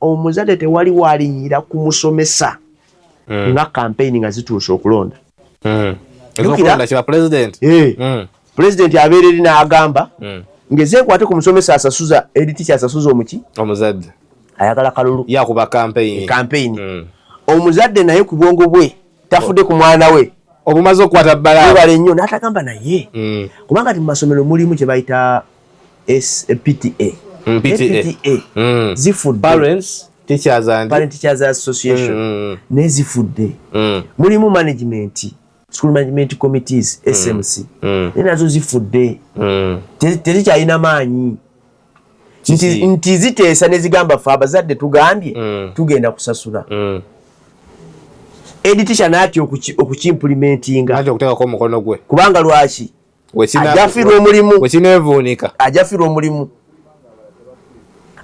omuzadde tewali walinyira kumusomesa nga campaign nga zituuse okulonda. Ezokulonda kiba president. President abeera eri n'agamba ngeze nkwate ku musomesa asasuza eri teacher asasuza omuki omuzadde ayagala kalulu yakuba campaign. Omuzadde naye ku bwongo bwe tafudde ku mwana we obumaze okukwata bbala bale nnyo n'atagamba naye kubanga mu masomero mulimu kye bayita PTA zifudde Parents Teachers Association nezifudde mulimu management school management committees SMC nazo zifudde tezikyalina maanyi nti ziteesa ne zigamba fe abazadde tugambye tugenda kusasula editisha naati okukimplementinga ate okuteekako omukono gwe kubanga lwaki ajafirwa omulimu wekineevuunika ajafirwa omulimu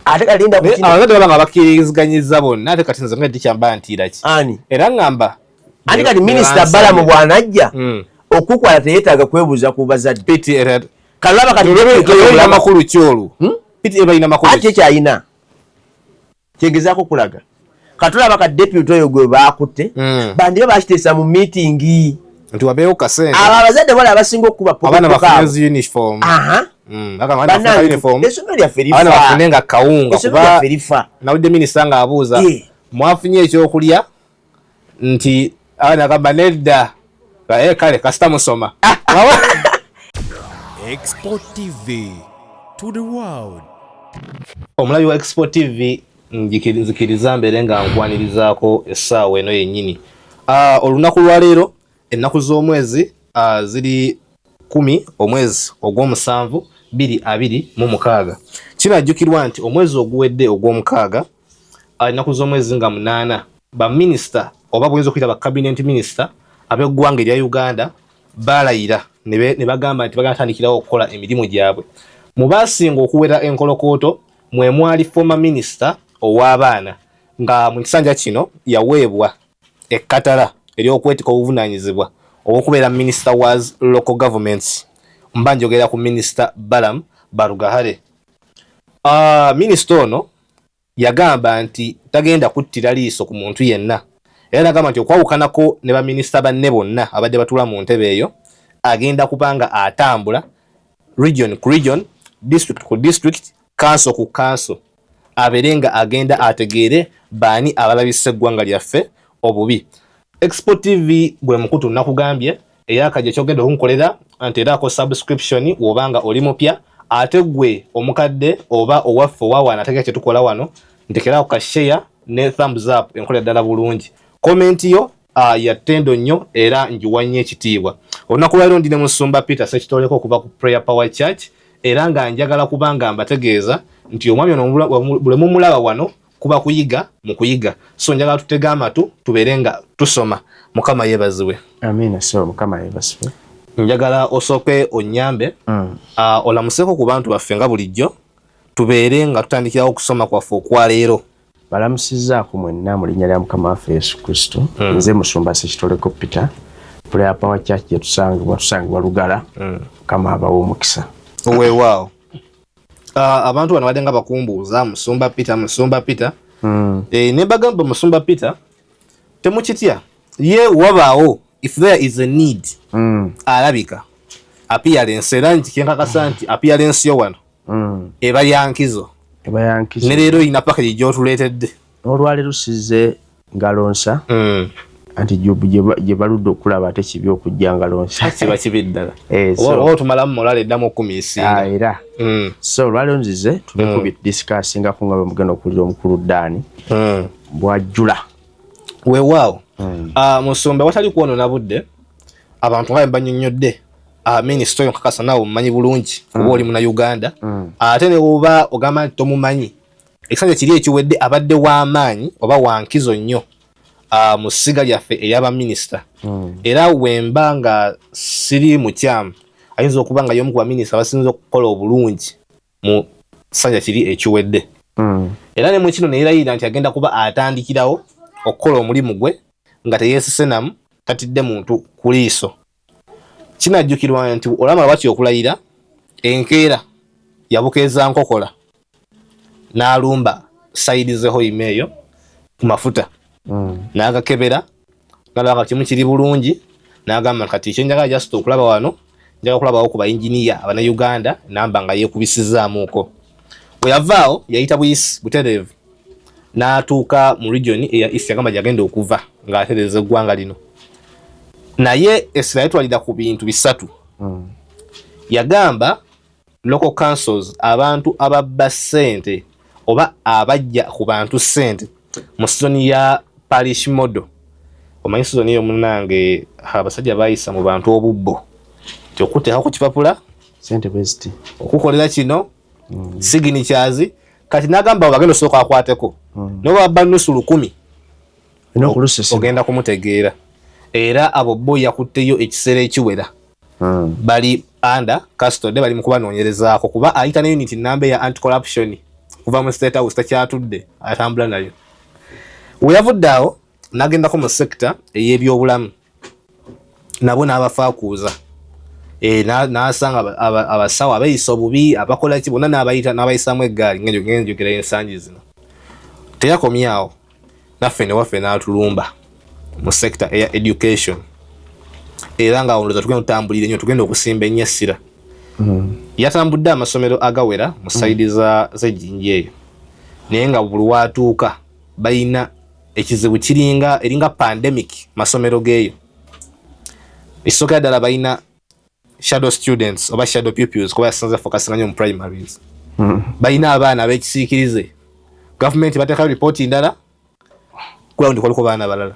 ate kalinda abazadde baba nga bakkiriziganyizza bonna ate kati nze nga editisha mba ntiira ki era ngamba ati kati minisita Balamu bw'anajja okukwala teyeetaaga kwebuuza ku bazadde kalaba kati amakulu kyolu balina makulu ate kyayina kyegezaako kulaga katulaba ka deputy oyo gwe baakutte bandibe bakiteesa mu meeting nti wabeewo kasente abo abazadde bali abasinga okuba abaana bafune uniform essomero lyaffe abaana bafune nga kawunga kuba rifa nawulidde minisita ng'abuuza mwafunye ekyokulya nti abaana agamba nedda kale kasita musoma Export TV to the world. Omulabi wa Export TV nzikiriza mbere nga nkwanirizaako essaawa eno yennyini. Olunaku lwa leero ennaku z'omwezi ziri 10 omwezi ogw'omusanvu 2026. Kinajjukirwa nti omwezi oguwedde ogw'omukaaga ennaku z'omwezi nga 8 baminisita oba buyinza okuyita ba cabinet minister ab'eggwanga erya Uganda baalayira ne bagamba nti bagenda tandikirawo okukola emirimu gyabwe. Mu baasinga okuwera enkolokooto mwe mwali former minister ow'abaana nga mu kisanja kino yaweebwa ekkatala ery'okwetika obuvunaanyizibwa obw'okubeera minister was local governments. Mba njogera ku minister Balamu Barugahare. Minister ono yagamba nti tagenda kuttira liiso ku muntu yenna. Era nagamba nti okwawukanako ne baminisita banne bonna abadde batula mu ntebe eyo agenda kubanga atambula region ku region, district ku district, council ku council, aberenga agenda ategeere baani abalabisa eggwanga lyaffe obubi. Export TV gwe mukutu nakugambye eyakajja kyogenda okunkolera anti eraako subscription wobanga oli mupya ate gwe omukadde oba owaffe owawana ategeka kye tukola wano ntekeraako ka share ne thumbs up enkola ddala bulungi. Comment yo ya ttendo nnyo era njiwanye ekitiibwa. Olunaku lwaleero ndi ne Musumba Peter Ssekitoleko okuva ku Prayer Power Church era nga njagala kubanga mbategeeza nti omwami ono bule mumulaba wano kuba kuyiga mu kuyiga. So njagala tutega amatu tubeere nga tusoma. Mukama yeebazibwe. Amina. So Mukama yeebazibwe. Njagala osooke onnyambe olamuseko ku bantu baffe nga bulijjo tubeere nga tutandikirawo okusoma kwaffe okwaleero. Balamusizzaako mwenna mu linnya lya Mukama waffe Yesu Kristo. Nze Musumba Ssekitoleko Peter, Prayer Power Church gye tusangibwa Lugala. Mukama abawe omukisa. Weewaawo. Abantu bano badde nga bakumbuuza Musumba Peter. Ne bagamba Musumba Peter temukitya ye wabaawo if there is a need alabika appearance era nti kenkakasa nti appearance yo wano eba yankizo ne leero ina package gy'otuleetedde olwaleero sizze ngalonsa anti gye baludde okulaba ate kibi okujja ngalonsa kiba kibi ddala oba tumalamu molala eddamu 10 isinga era so olwaleero nzize tulekubye discussingako nga bwemugenda okuwulira omukulu Dani bwajjula weewaawo. Musumba watali kwonona budde abantu nga banyonnyodde minisita oyo nkakasa naawe omumanyi bulungi kuba oli muna Uganda ate ne bw'oba ogamba nti tomumanyi ekisanja kiri ekiwedde abadde w'amaanyi oba wankizo nnyo mu ssiga lyaffe ery'abaminisita era wemba nga siri mukyamu ayinza okuba nga y'omu ku baminisita basinza okukola obulungi mu ssanja kiri ekiwedde era ne mu kino ne yerayira nti agenda kuba atandikirawo okukola omulimu gwe nga teyeesise namu tatidde muntu ku liiso. Kinajjukirwa nti olamala bw'atyo okulayira enkeera yabukeeza nkokola n'alumba sayidizeho imeeyo ku mafuta n'agakebera n'alaba kimu kiri bulungi n'agamba kati ekyo njagala just okulaba wano njagala kulabawo ku bayinginiya abannayuganda namba nga yeekubisizaamuuko bwe yavaawo yayita butereevu n'atuuka mu region eya East yagamba gyagenda okuva ng'atereeza eggwanga lino naye essira yatwalira ku bintu bisatu yagamba local councils abantu ababba ssente oba abajja ku bantu ssente mu sizoni ya parish model omanyi sizoni eyo munnange abasajja bayisa mu bantu obubbo tyokuteekako ku kipapula sente best okukolera kino signatures kati n'agamba bagenda osooka akwateko noba babba nusu 10 ogenda kumutegeera era abo bo yakutteyo ekiseera ekiwera bali under custody bali mu kubanoonyerezaako kuba ayita ne unit number ya anti-corruption kuva mu state house takyatudde atambula nayo we yavudde awo n'agendako mu sector ey'ebyobulamu nabo n'abafaakuuza n'asanga abasawo abayisa obubi abakola ki bonna n'abayisaamu eggaali ngenjogera ensangi zino teyakomyawo naffe newaffe n'atulumba mu sector eya education era nga olowooza tugenda otambulira nnyo tugenda okusimba ennyo essira yatambudde amasomero agawera mu sayidi z'ejjinja eyo naye nga buli watuuka balina ekizibu eringa pandemic masomero geeyo ekisookera ddala balina shadow students oba shadow pupils kuba yasanze focusinga nnyo mu primaries balina abaana ab'ekisiikirize gavumenti bateekayo ripooti ndala ground kwaliko baana balala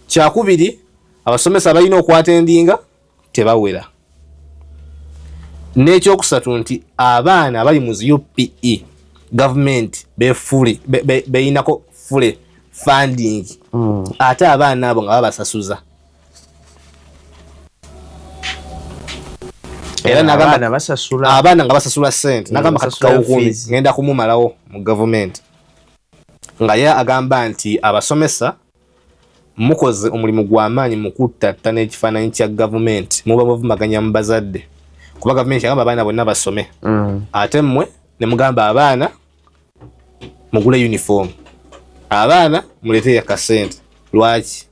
kyakubiri abasomesa balina okwatendinga tebawera n'ekyokusatu nti abaana bali mu UPE gavumenti beyinako fule funding ate abaana abo nga babasasuza era abaana nga basasula ssente nagamba katikawo 10 ngenda kumumalawo mu gavumenti nga ye agamba nti abasomesa mukoze omulimu gw'amaanyi mu kuttatta n'ekifaananyi kya gavumenti muba muvumaganya mu bazadde kuba gavumenti yagamba abaana bonna basome ate mmwe ne mugamba abaana mugule uniform abaana muleete akasente lwaki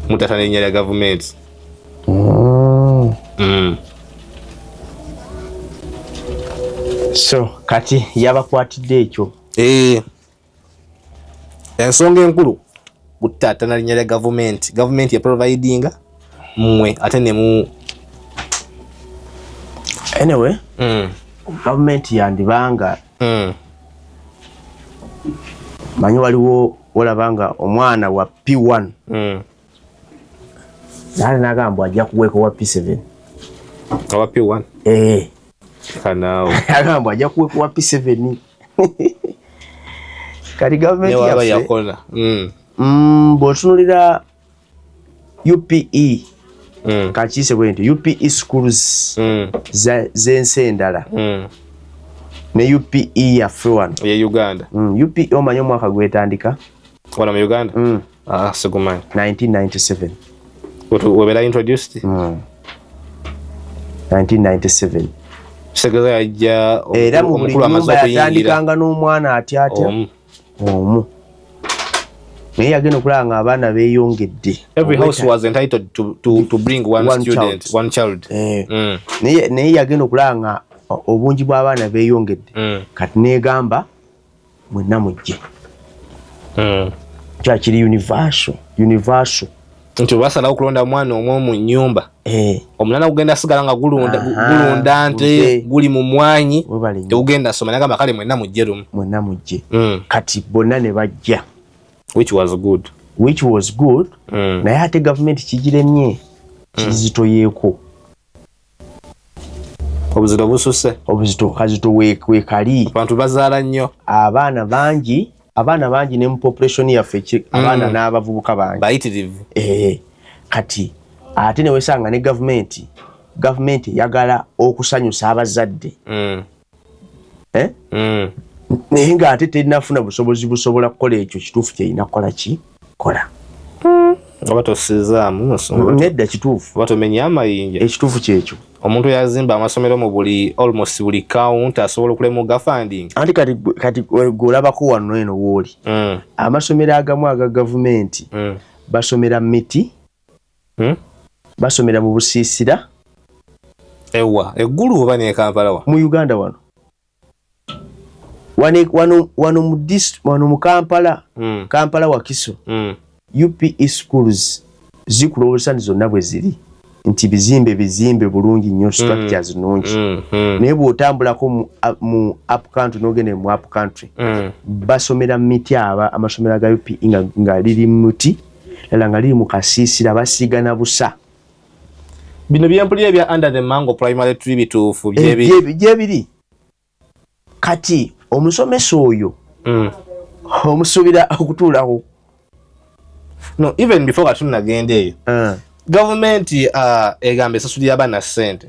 mutatta n'erinnya lya gavumenti so kati yabakwatidde ekyo ensonga enkulu butatta na linnya lya gavumenti ya providinga mmwe ate ne anyway gavumenti yandibanga manyi waliwo olabanga omwana wa P1 nali nagamba ajja kuweeko wa P7 awa P1 kanaawo agamba ajja kuweeko wa P7 kati gavumenti yakola bw'otunulira UPE kakiise bwe nti UPE schools z'ensi endala ne UPE yaffe wano ye Uganda UPE omanyi omwaka gwetandika wano mu Uganda segumanyi 1997 webera introduced 1997 segeza yajja era mu buli nyumba yatandikanga n'omwana atya omu naye yagenda okulaba nga abaana beeyongedde. Every house was entitled to bring one child. Naye yagenda okulaba nga obungi bw'abaana beeyongedde. Kati neegamba mwenna mujje. Kyakiri universal. Nti basalawo okulonda mwana omwo mu nnyumba. Omulala gugenda asigala nga gulunda nte guli mu mwanyi tegugenda soma nagamba kale mwenna mujje lumu. Mwenna mujje. Kati bonna ne bajja. Which was good. Naye ate gavumenti kigiremye kizitoyeeko. Obuzito bususe. Kazito weekali. Abantu bazaala nnyo. Abaana bangi ne mu population yaffe abaana n'abavubuka bangi. Bayitirivu. Kati ate ne wesanga ne gavumenti yagala okusanyusa abazadde. Naye ng'ate terinafuna busobozi busobola kukola ekyo kituufu kyerina kukola kola. Oba tosizaamu nedda kituufu. Oba tomenya amayinja. Ekituufu kyekyo omuntu yazimba amasomero mu buli almost buli county asobola okulemuga funding. Anti kati golabako wano eno wooli. Amasomero agamu aga gavumenti basomera miti, basomera mu busiisira. Ewa eggulu oba ne Kampala wa? Mu Uganda wano. Wano mu Kampala, Kampala Wakiso. UPE schools zikulowooza zonna bwe ziri nti bizimbe bulungi nnyo, structures nnungi. Naye bw'otambulako mu up country n'ogende mu up country basomera miti amasomero ga UPE nga liri muti era nga liri mu kasiisira basiiga na busa. Bino byempulira ebya under the mango primary tree bituufu gyebiri. Kati omusomesa oyo omusuubira okutuulawo. No, even before katunagenda eyo gavumenti egamba esasulira abaana ssente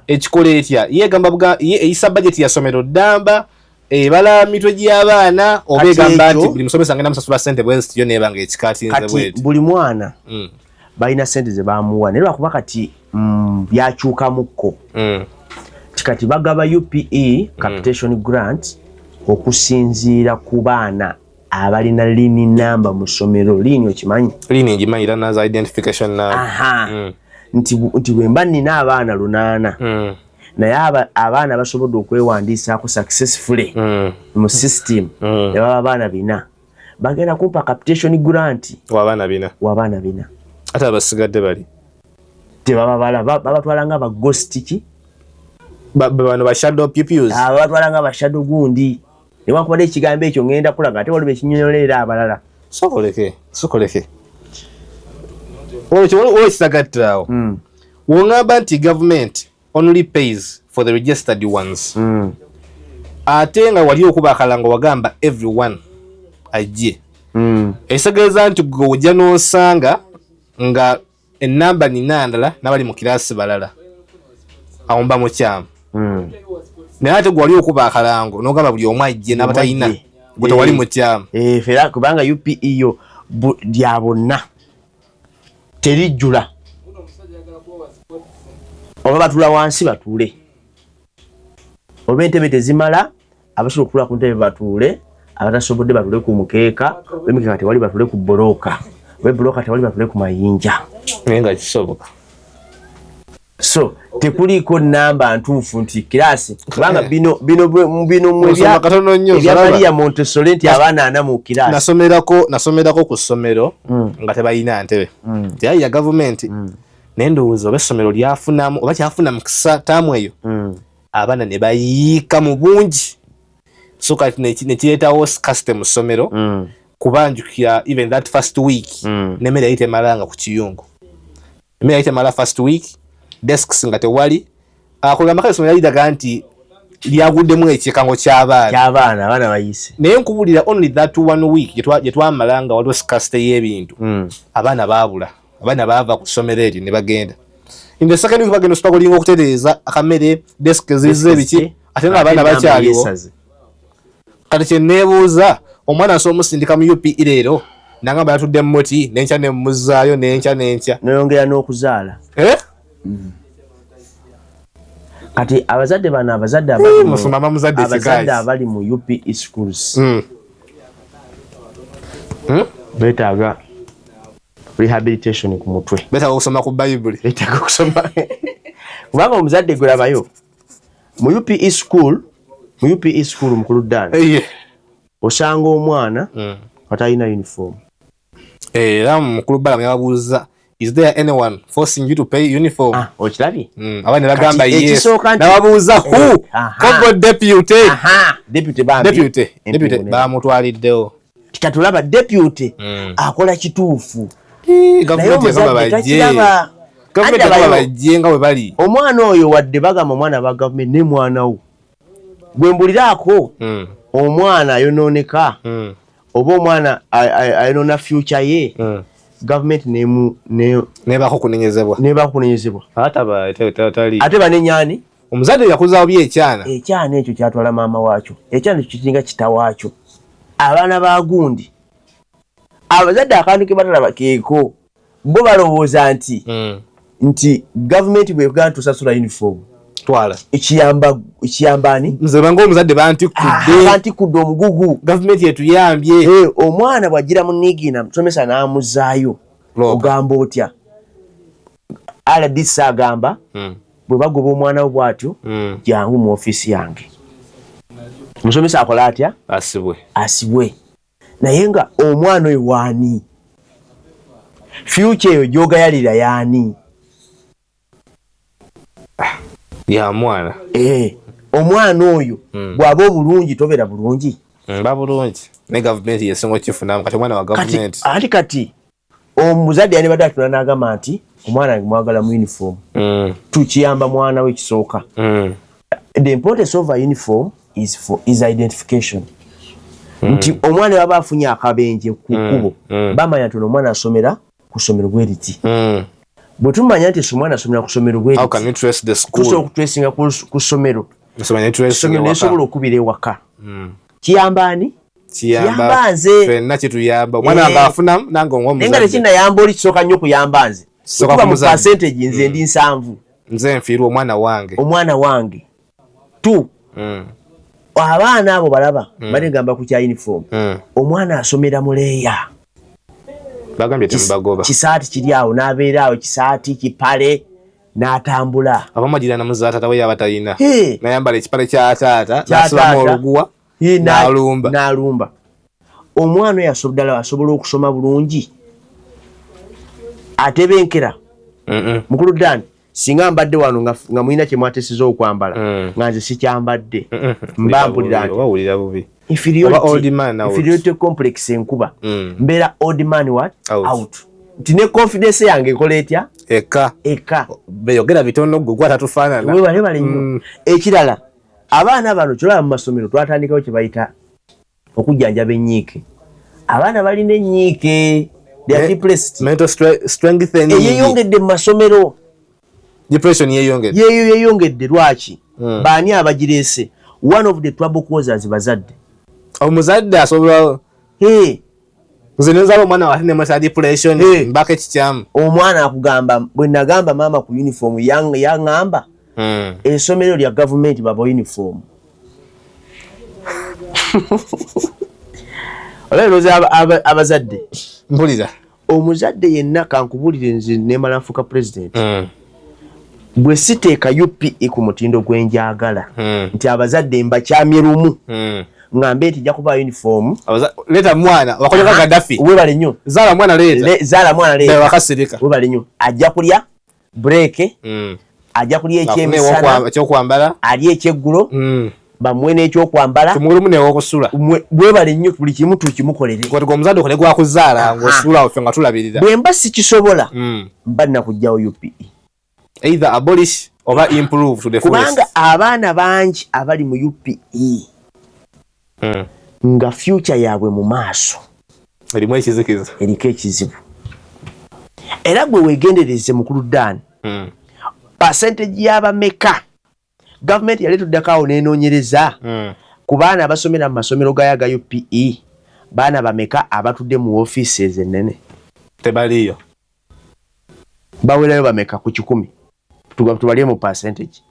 ekikola etya yegamba eyisa budget ya somero ddamba ebala mitwe gy'abaana oba egamba nti buli musomesa ngenda musasula ssente bwezityo nebanga ekikatinze bweti buli mwana balina ssente ze bamuwa naye lwakuba kati byakyukamukko kati bagaba UPE capitation grant okusinziira ku baana abalina lini namba mu ssomero. Lini okimanyi? Lini ngimanyi learners identification number. Nti bwemba nina abaana 8 naye abaana basobodde okwewandiisaako successfully mu system ne baba abaana 4 bagenda kumpa capitation grant w'abaana 4 ate abasigadde bali tebababala babatwala nga ba ghost ki bano ba shadow pupils babatwala nga ba shadow gundi newankubadde ekigambo ekyo ngenda kulaga ate waliwo ekinyonyolera abalala. Sokoleke olwo kisagattirawo wongamba nti government only pays for the registered ones ate nga wali okuba akalango wagamba everyone ajje ekisegeeza nti gwe ojja n'osanga nga enamba nina ndala n'abali mu kiraasi balala awo mba mukyama naye ate gwali okuba akalango n'ogamba buli omu ajje n'abatalina gwe tewali mukyama. Fera kubanga UPE yo lya bonna terijjula oba batula wansi batuule oba entebe tezimala abasobola okutula ku ntebe batuule abatasobodde batuule ku mukeeka w'emikeeka tewali batuule ku bbulooka w'ebbulooka tewali batuule ku mayinja naye nga kisoboka. So tekuliko namba ntuufu nti kiraasi kubanga bino ebya Maria Montessori nti abaana 4 mu kiraasi. Nasomerako ku ssomero nga tebalina ntebe teyali ya gavumenti naye ndowooza oba essomero lyafunamu oba kyafuna mu taamu eyo abaana ne bayiika mu bungi so kati ne kireetawo scarcity mu ssomero kubanjukira even that first week n'emmere yali temalanga ku kiyungu. Emmere yali temala first week desks nga tewali akugamba kale essomero lidaga nti lyaguddemu ekyekango ky'abaana abaana bayise naye nkubulira only that 1 week gye twamalanga waliwo scarcity y'ebintu abaana baabula abaana baava ku ssomero eryo ne bagenda in the second week bagenda ositakolinga okutereeza akamere desk zize ebiki ate nga abaana bakyaliwo. Kati kye neebuuza omwana asobola omusindika mu UPE leero nangamba yatudde mu muti n'enkya ne mmuzzaayo n'enkya noyongera n'okuzaala. Kati abazadde bano abazadde abali mu UPE schools betaaga rehabilitation ku mutwe, betaaga okusoma ku Bible, betaaga okusoma kubanga omuzadde gwe labayo mu UPE school mukulu ddala osanga omwana atalina uniform era mukulu bbala yababuuza is there anyone forcing you to pay uniform? Okirabye abana bagamba yes nababuuza who Congo deputy bamutwaliddewo kitatulaba deputy akola kituufu bajje nga bwe bali omwana oyo wadde bagamba omwana ba gavumenti ne mwana wo gwe mbuliraako omwana ayonooneka oba omwana ayonoona future ye gavumenti nebako kunenyezebwa ate banenyani omuzadde yakuzaawo byekyana ekyo kyatwala maama waakyo ekyana ekyo kiringa kitawaakyo abaana ba gundi abazadde akantu ke batalaba keeko bo balowooza nti nti government bwe bwa tusasula uniform twala ekiyambani nze bango omuzadde banti kudde omugugu government yetuyambye omwana bwagira munigina musomesa n'amuzaayo ogamba otya RDC agamba bwe bagoba omwana we bwatyo jangu mu office yange musomesa akola atya asibwe naye nga omwana oyo waani future eyo gyogayalira yaani ya mwana omwana oyo bw'aba obulungi tobeera bulungi bulungi ne government yesinga kifunamu kati omwana wa government kati omuzadde yanibadde atula n'agamba nti omwana wange mwagala mu uniform tukiyamba mwana we kisooka the importance of a uniform is identification nti omwana baba afunye akabenje ku kkubo bamanya nti omwana asomera ku ssomero bwe riti bwe tumanya nti omwana asomera ku ssomero bwe riti tusobola okutwesinga ku ssomero nesobola okubira ewaka kiyambaani kiyamba nze fenna kituyamba omwana nga afunamu nange naye nga tekinnayamba oli kisooka nnyo kuyamba nze okuba mu percentage nze ndi 7 nze nfiirwa omwana wange tu abaana abo balaba baligamba ku kya uniform omwana asomera muleeya bagambye temubagoba kisaati kiri awo n'abeera awo kisaati kipale n'atambula abamajira namuzaatata we yaba talina nayambala ekipale kya taata n'asibamu oluguwa n'alumba omwana oyo asobola okusoma bulungi atebenkera mukulu Dani singa mbadde wano nga mulina kye mwatesiza okwambala nga nze sikyambadde mbambulira nti inferiority complex enkuba mbeera old man out nti ne confidence yange ekola etya eka beyogera bitono gwe gwatatufaanana webale nnyo ekirala abaana bano kyolaba mu masomero twatandikawo kye bayita okujjanjaba ennyiike abaana balina ennyiike eyeyongedde mu masomero depression yeyongedde lwaki baani abagireese one of the trouble causers bazadde omuzadde asobola nze nenzala omwana wati nemasa depression mbaka ekikyamu omwana akugamba bwe nagamba maama ku uniform yaŋŋamba essomero lya gavumenti baba uniform olabirooza abazadde mpulira omuzadde yenna kankubulire nze nemala nfuuka president bwe siteeka UPE ku mutindo gwenjagala nti abazadde mbakyamye lumu ngambe nti jakuba uniform leta mwana wakoleka Gaddafi webale nnyo zala mwana leta wakasirika webale nnyo ajja kulya break ajja kulya ekyemisana ekyokwambala ali ekyeggulo bamwe n'ekyokwambala tumulumu newokusula webale nnyo buli kimu tukimukolere koti omuzadde okolegwa kuzaala ng'osula ofe nga tulabirira bwe mba sikisobola mba nnakugjawo UPE either abolish oba improve to the fullest kubanga abaana bangi abali mu UPE nga future yaabwe mu maaso erimu ekizikiza eriko ekizibu era gwe weegendereze mukulu Dani percentage y'abameka gavumenti yaleetuddeko awo neenoonyereza ku baana abasomera mu masomero gayaga UPE baana bameka abatudde mu offices ennene tebaliyo bawerayo bameka ku 100 tubalye mu percentage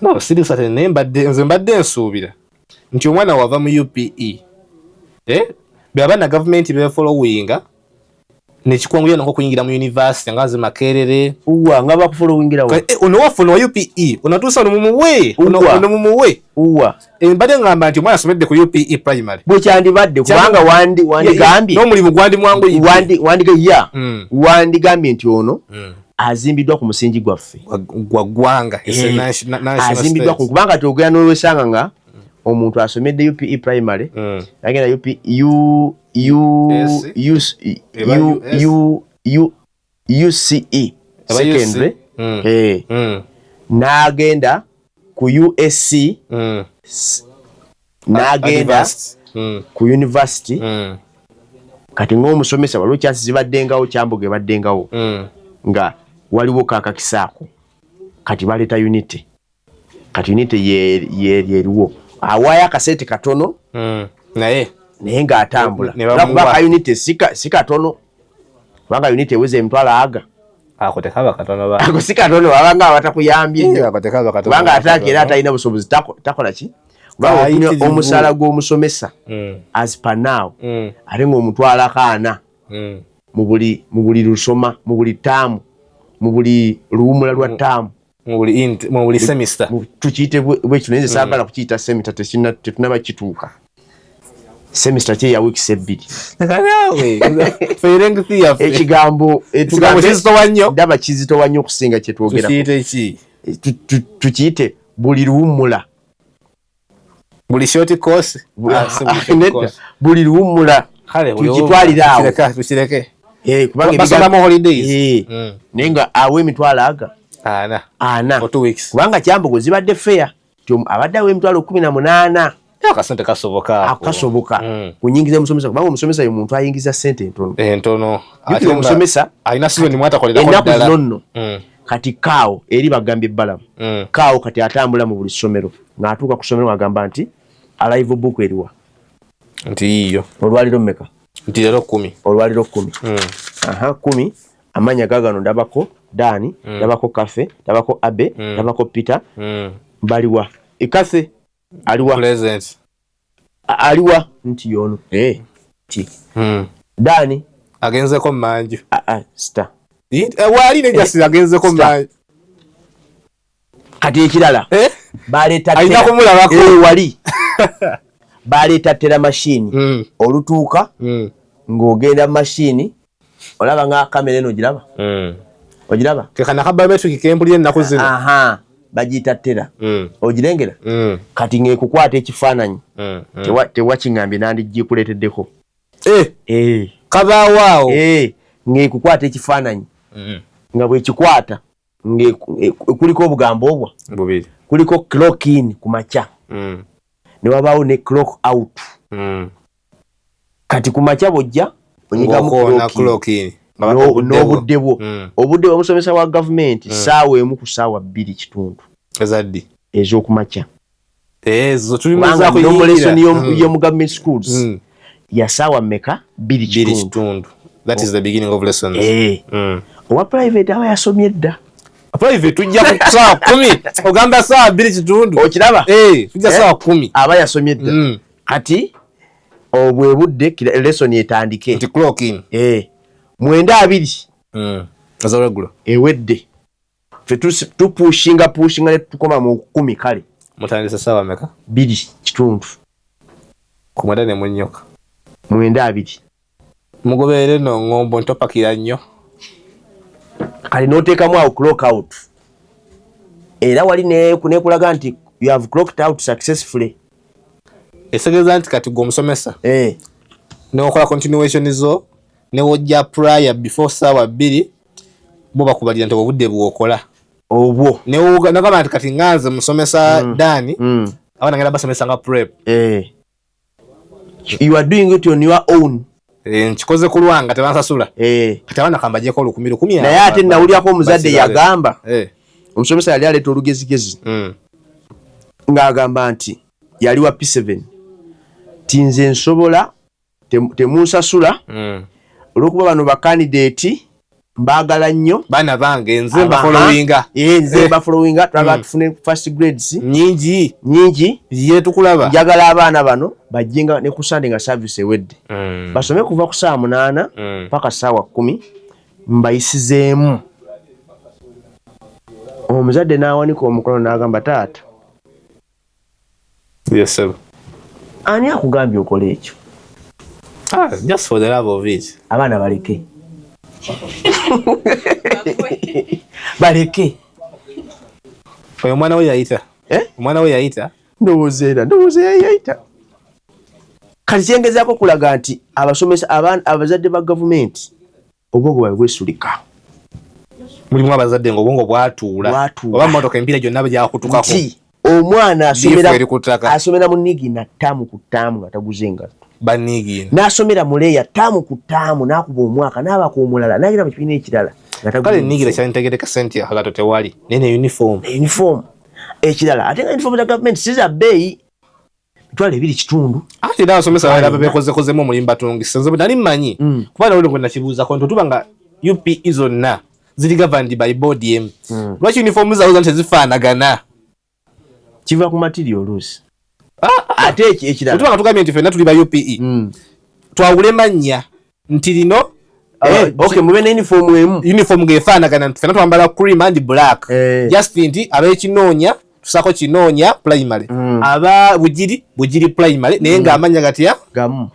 no seriously ate nze mbadde nsuubira nti omwana wava mu UPE beabaana gavumenti befollowinga nekikwanguya nako kuyingira mu university nga nze Makerere nga bakufollowingira onowafuna wa UPE onatuusa ono mumuwe mbadde ngamba nti omwana asomedde ku UPE primary bwe kyandibadde kubanga wandigambye n'omulimu wandigambye nti ono azimbiddwa ku musingi gwaffe gwa ggwanga azimbiddwa kubanga twogera n'olwesanga nga omuntu asomedde UPE primary agenda UCE secondary n'agenda ku USC n'agenda ku university kati ng'omusomesa waliwo chansi zibaddengawo Kyambogo ebaddengawo nga waliwo kaakakisaako kati baleeta unity kati unity yeriwo awaayo akasente katono naye ng'atambula kubanga unity si katono kubanga unity eweza emitwalo aga ako tekaba katono ba ako sikatono wabanga abatakuyambye nnyo ako tekaba katono kubanga atake era atalina busobozi takola ki kubanga omusala gw'omusomesa as per now ate ng'omutwala kaana mu buli lusoma mu buli taamu mu buli luwumula lwa taamu mu buli semester tukiyite bwekino nze saagala kukiyita semester tetunaba kituuka semester kye ya weeks 2 ekigambo kizitowa nnyo ndaba kizitowa nnyo okusinga kye twogera tukiyite buli luwumula buli short course buli luwumula tukitwalira awo tukireke kubanga basoma holidays naye nga awo emitwalo aga ana for 2 weeks kubanga Kyambogo zibadde fair abadde awo emitwalo 18 akasente kasoboka kunyingiza omusomesa kubanga omusomesa ye muntu ayingiza sente entono ate omusomesa alina season mwata kolera ennaku zino nno kati kaawo eri bagambye ebbalamu kaawo kati atambula mu buli ssomero ng'atuuka ku ssomero ng'agamba nti alive book eriwa nti yiyo olwaliro mmeka nti lero 10 olwaliro 10 10 amanya gagano ndabako Dani ndabako Kafe ndabako Abe ndabako Peter baliwa Ikafe aliwa present aliwa nti yono ti Dani agenzeko manju star wali ne jasi agenzeko manju kati ekirala baleta alina kumulabako wali baleta tera machine olutuuka ng'ogenda machine olaba nga kamera eno ogiraba ogiraba kekana kabametric kempulye ennaku zino bagiyita tera ogirengera kati ng'ekukwata ekifaananyi tewakingambye nandijikuleeteddeko kabawaawo ng'ekukwata ekifaananyi nga bwekikwata kuliko obugambo obwa bubiri kuliko clock in ku makya ne wabaawo ne clock out kati ku makya bw'ojja onyigamu clock in n'obudde bwo obudde bw'omusomesa wa gavumenti ssaawa emu ku ssaawa 2 kitundu ezaddi ez'okumakya ezo tulimuzaako nomuleson y'omu government schools ya ssaawa mmeka 2 kitundu. That is the beginning of lessons. Owa private aba yasomye dda. Private tujja ku saa 10 ogamba saa 2 kitundu okiraba tujja saa 10 aba yasomye dda kati obwe budde lesson etandike nti clock in 9:2 as a regular ewedde fe tupushinga ne tukoma mu 10 kale mutandisa sawa meka 2 kitundu kumwenda ne munyoka 9:2 mugobere no ngombo ntopakira nnyo kali noteekamu awo clock out era wali nekulaga nti you have clocked out successfully esegeza nti kati gwo musomesa neokola continuation zo newojja prior before sawa 2 bo bakubalira nti obudde bwokola obwo nagamba nti kati nganze musomesa Dani abana ngenda basomesa nga prep you are doing it on your own nkikoze ku lwanga tebansasula kati abana kambajeko 10 naye ate nawulyako omuzadde yagamba omusomesa yali aleeta olugezigezi ng'agamba nti yali wa P7 tinze nsobola temunsasula olw'okuba bano bakandidate mbaagala nnyo baana bange nze mbafollowinga twagala tufune first grades nyingi ye tukulaba njagala abaana bano bajjenga ne ku Sunday nga service ewedde basome kuva ku saa 8 paka saawa 10 mbayisizeemu omuzadde n'awanika omukono n'agamba taata yes sir ani akugambye okola ekyo just for the love of it abaana baleke baleke oyo mwana we yayita omwana we yayita ndowooza yayita kati kyengezaako kulaga nti abasomesa abazadde ba gavumenti obwongo bwawe bwesulika mulimu abazadde ng'obwongo bwatuula oba mmotoka empira gyonna byakutukako omwana asomera mu nigi na ttaamu ku ttaamu nga taguze ngatto banigi n'asomera mu leeya ttaamu ku ttaamu n'akuba omwaka n'abaka omulala n'agenda mu kibiina ekirala kale nigira kyantegereka sente akagato tewali nene uniform ekirala ate nga uniform za gavumenti si za bbeeyi mitwalo 2 kitundu ate n'abasomesa balaba bekozekozemu omulimu batungisenze nali mmanyi kuba nawuli gwe nakibuuzako nti otuba nga UPE zonna ziri governed by board emu lwaki uniform zawo tezifaanagana kiva ku materials ate ekirala otubanga tugambye nti ffenna tuli ba UPE twawule mannya nti lino okay mube ne uniform gefaanagana ffenna twambala cream and black just nti ab'ekinoonya tusako kinoonya primary aba bugiri primary naye ng'amanya gatya gamu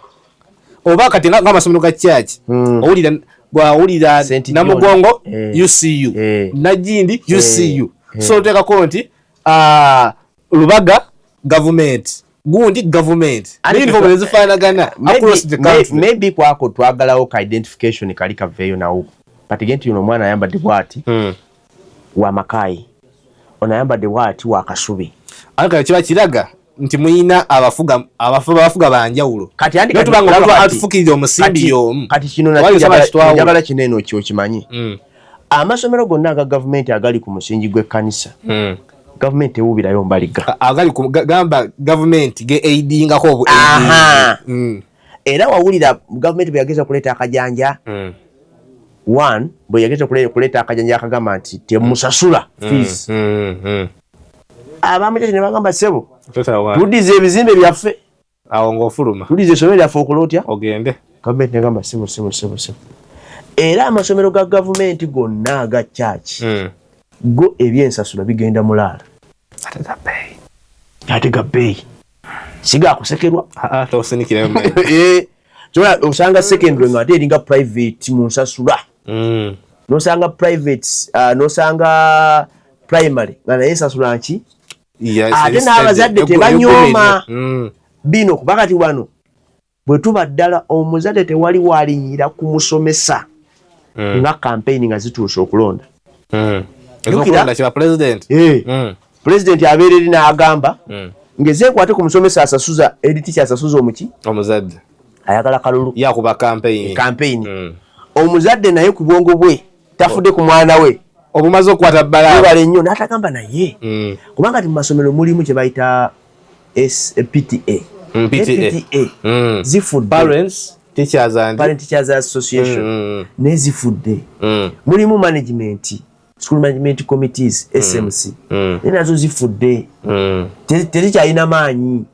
oba kati ng'amasomero ga church owulira Namugongo UCU Nagindi UCU so oteekako nti Lubaga government gundi government uniform ezifaanagana across the country maybe kwako twagalawo ka identification kali kaveeyo nawo kati genti uno mwana ayambadde bwati wa Makai ono ayambadde bwati wa Kasubi aka kiba kiraga nti muyina abafuga banjawulo kati andi tubanga atufukirira omusimbi y'omu kati kino njagala kinene okimanyi amasomero gonna aga government agali ku musingi gw'ekkanisa government ewubirayo mbaliga agali gamba government ge aidingako obu era wawulira government bwe yageza kuleeta akajanja one bwe yageza kuleeta akajanja akagamba nti temusasula fees abamu ne bagamba sebo tudize ebizimbe byaffe awo ng'ofuluma tudize essomero lyaffe okola otya ogende government negamba sebo era amasomero ga government gonna aga church go ebyensasula bigenda mulaala ate gabbeeyi siga akusekerwa tosinikira kyona osanga secondary nga ate eringa private mu nsasula nosanga private nosanga primary nga naye ensasula nki ate n'abazadde tebanyooma bino kuba kati wano bwe tuba ddala omuzadde tewali walinyira kumusomesa nga campaign nga zituuse okulonda president abeereri n'agamba ng'ezenkwate ku musomesa asasuza editicha asasuza omuki omuzadde ayagala kalulu yakuba campaign omuzadde naye ku bwongo bwe tafudde ku mwana we obumaze okukwata bbala bale nnyo n'atagamba naye kubanga ti mu masomero mulimu kye bayita PTA zifudde parents teachers association nezifudde mulimu management school management committees SMC nazo zifudde tezikyalina maanyi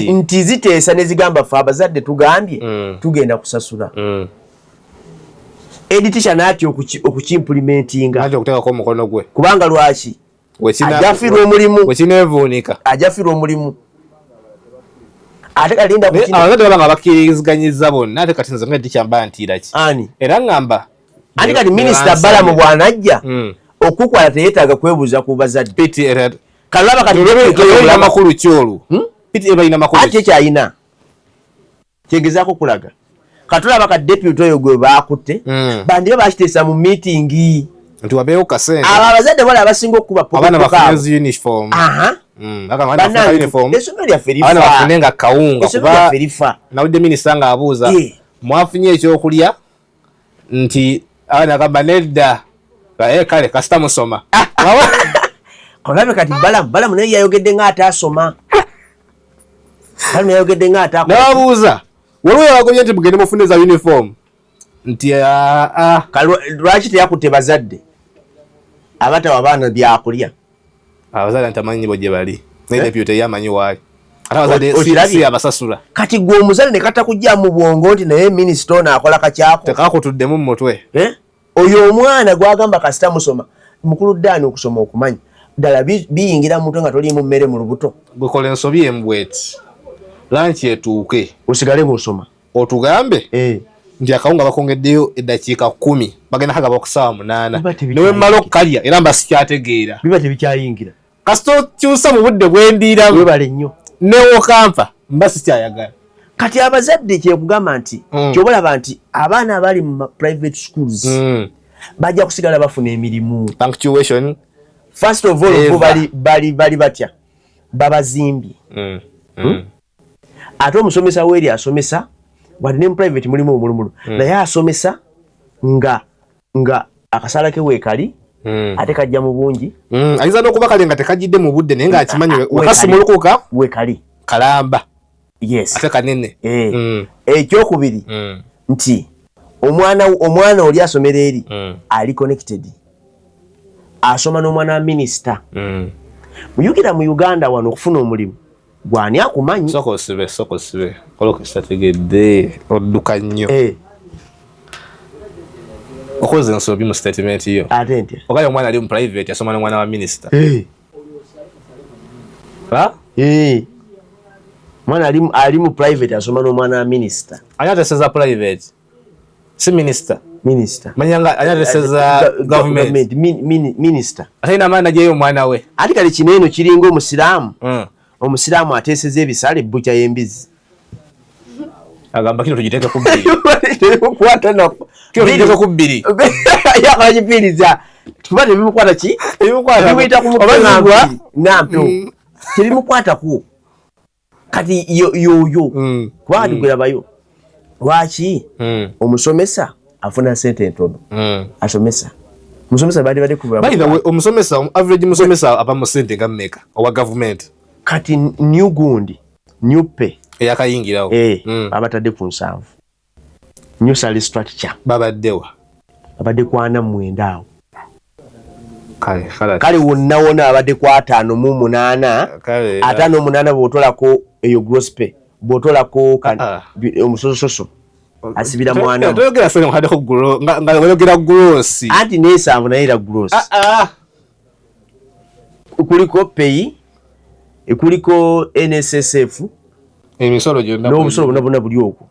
nti ziteesa ne zigamba fe abazadde tugambye tugenda kusasula editisha naati okukimplementinga okuteekako omukono gwe kubanga lwaki ajafirwa omulimu wekineevuunika ajafirwa omulimu ate kalinda abazadde baba nga bakkiriziganyizza bonna ate kati nze nga edikyambala ntiiraki era ngamba andi kati minisita Balamu bw'anajja okukwala teyeetaaga kwebuuza ku bazadde kalaba kati amakulu kyolu balina makulu ate kyayina kyegezaako kulaga katulaba ka deputy oyo gwe baakutte bandibe bakiteesa mu meetingi nti wabeewo kasente abo abazadde bali abasinga okuba abaana bafunye uniform essomero lyaffe abaana bafune nga kawunga kuba rifa nawudde minisita ng'abuuza mwafunye ekyokulya nti abaana agamba nedda kale kasita musoma olabe kati Balamu naye yayogedde ng'ataasoma nababuuza waliwo yabagobye nti mugende mufune za uniform nti lwaki teyakutte bazadde abatawa abaana byakulya abazadde ntamanyi nyibo gye bali naye deputy yamanyi waali ate abazadde si abasasula kati gwe omuzadde ne katakujja mu bwongo nti naye minisita ono akola kakyako tekakutuddemu mu mutwe oyo omwana gwagamba kasita musoma mukulu ddaani okusoma okumanyi ddala biyingira mu mutwe nga toliimu mmere mu lubuto gwekola ensobi embweti lanchi etuuke osigale ng'osoma otugambe nti akawunga bakongeddeyo eddakiika 10 bagenda kagaba ku ssaawa 8 newe mmala okukalya era mba sikyategeera biba tebikyayingira kasita okyusa mu budde bwendiiramu webale nnyo newokampa mba sikyayagala kati abazadde kyekugamba nti kyobalaba nti abaana abali mu private schools bajja kusigala bafuna emirimu punctuation first of all bali batya babazimbye ate omusomesa weeri asomesa wadde ne mu private mulimu omulumulu naye asomesa nga akasaala ke weekali ate kajja mu bungi ayinza n'okuba kali nga tekajjidde mu budde naye ng'akimanyi wekasumulukuka weekali kalamba yes ate kanene ekyokubiri nti omwana oli asomera eri ali connected asoma n'omwana wa minisita muyugira mu Uganda wano okufuna omulimu gwani akumanyi soko sibe olokisategedde odduka nnyo okoze nsobi mu statement yo atente okali omwana ali mu private asoma n'omwana wa minisita mwana ali mu private asoma n'omwana wa minisita anyateseza private si minister manyanga anyateseza government minister atina maana je omwana we ati kali kineno kiringo omusiramu ateseza ebisale bbucha y'embizi agamba kino tujiteke ku bbiri kwata na kino tujiteke ku bbiri yakajipiriza tubate bimukwata ki bimukwata ku mukanga nampo kirimukwata ku kati yo kwadi gwerabayo lwaki omusomesa afuna sente ntono asomesa musomesa bali kubula by the way omusomesa average musomesa apa mu sente ngammeka owa government kati new gundi new pay yakayingirawo abatadde ku 7 new salary structure babaddewa abadde kwana mwendaawo kale wonna abadde kwa 5 mu 8 atano 8 botolako eyo gross pay botolako omusososo asibira mwana toyogera sene mukadeko gulo nga oyogera gross anti nesanvu naira gross kuliko pay kuliko NSSF emisolo gyonna n'obusolo bonna buli okwo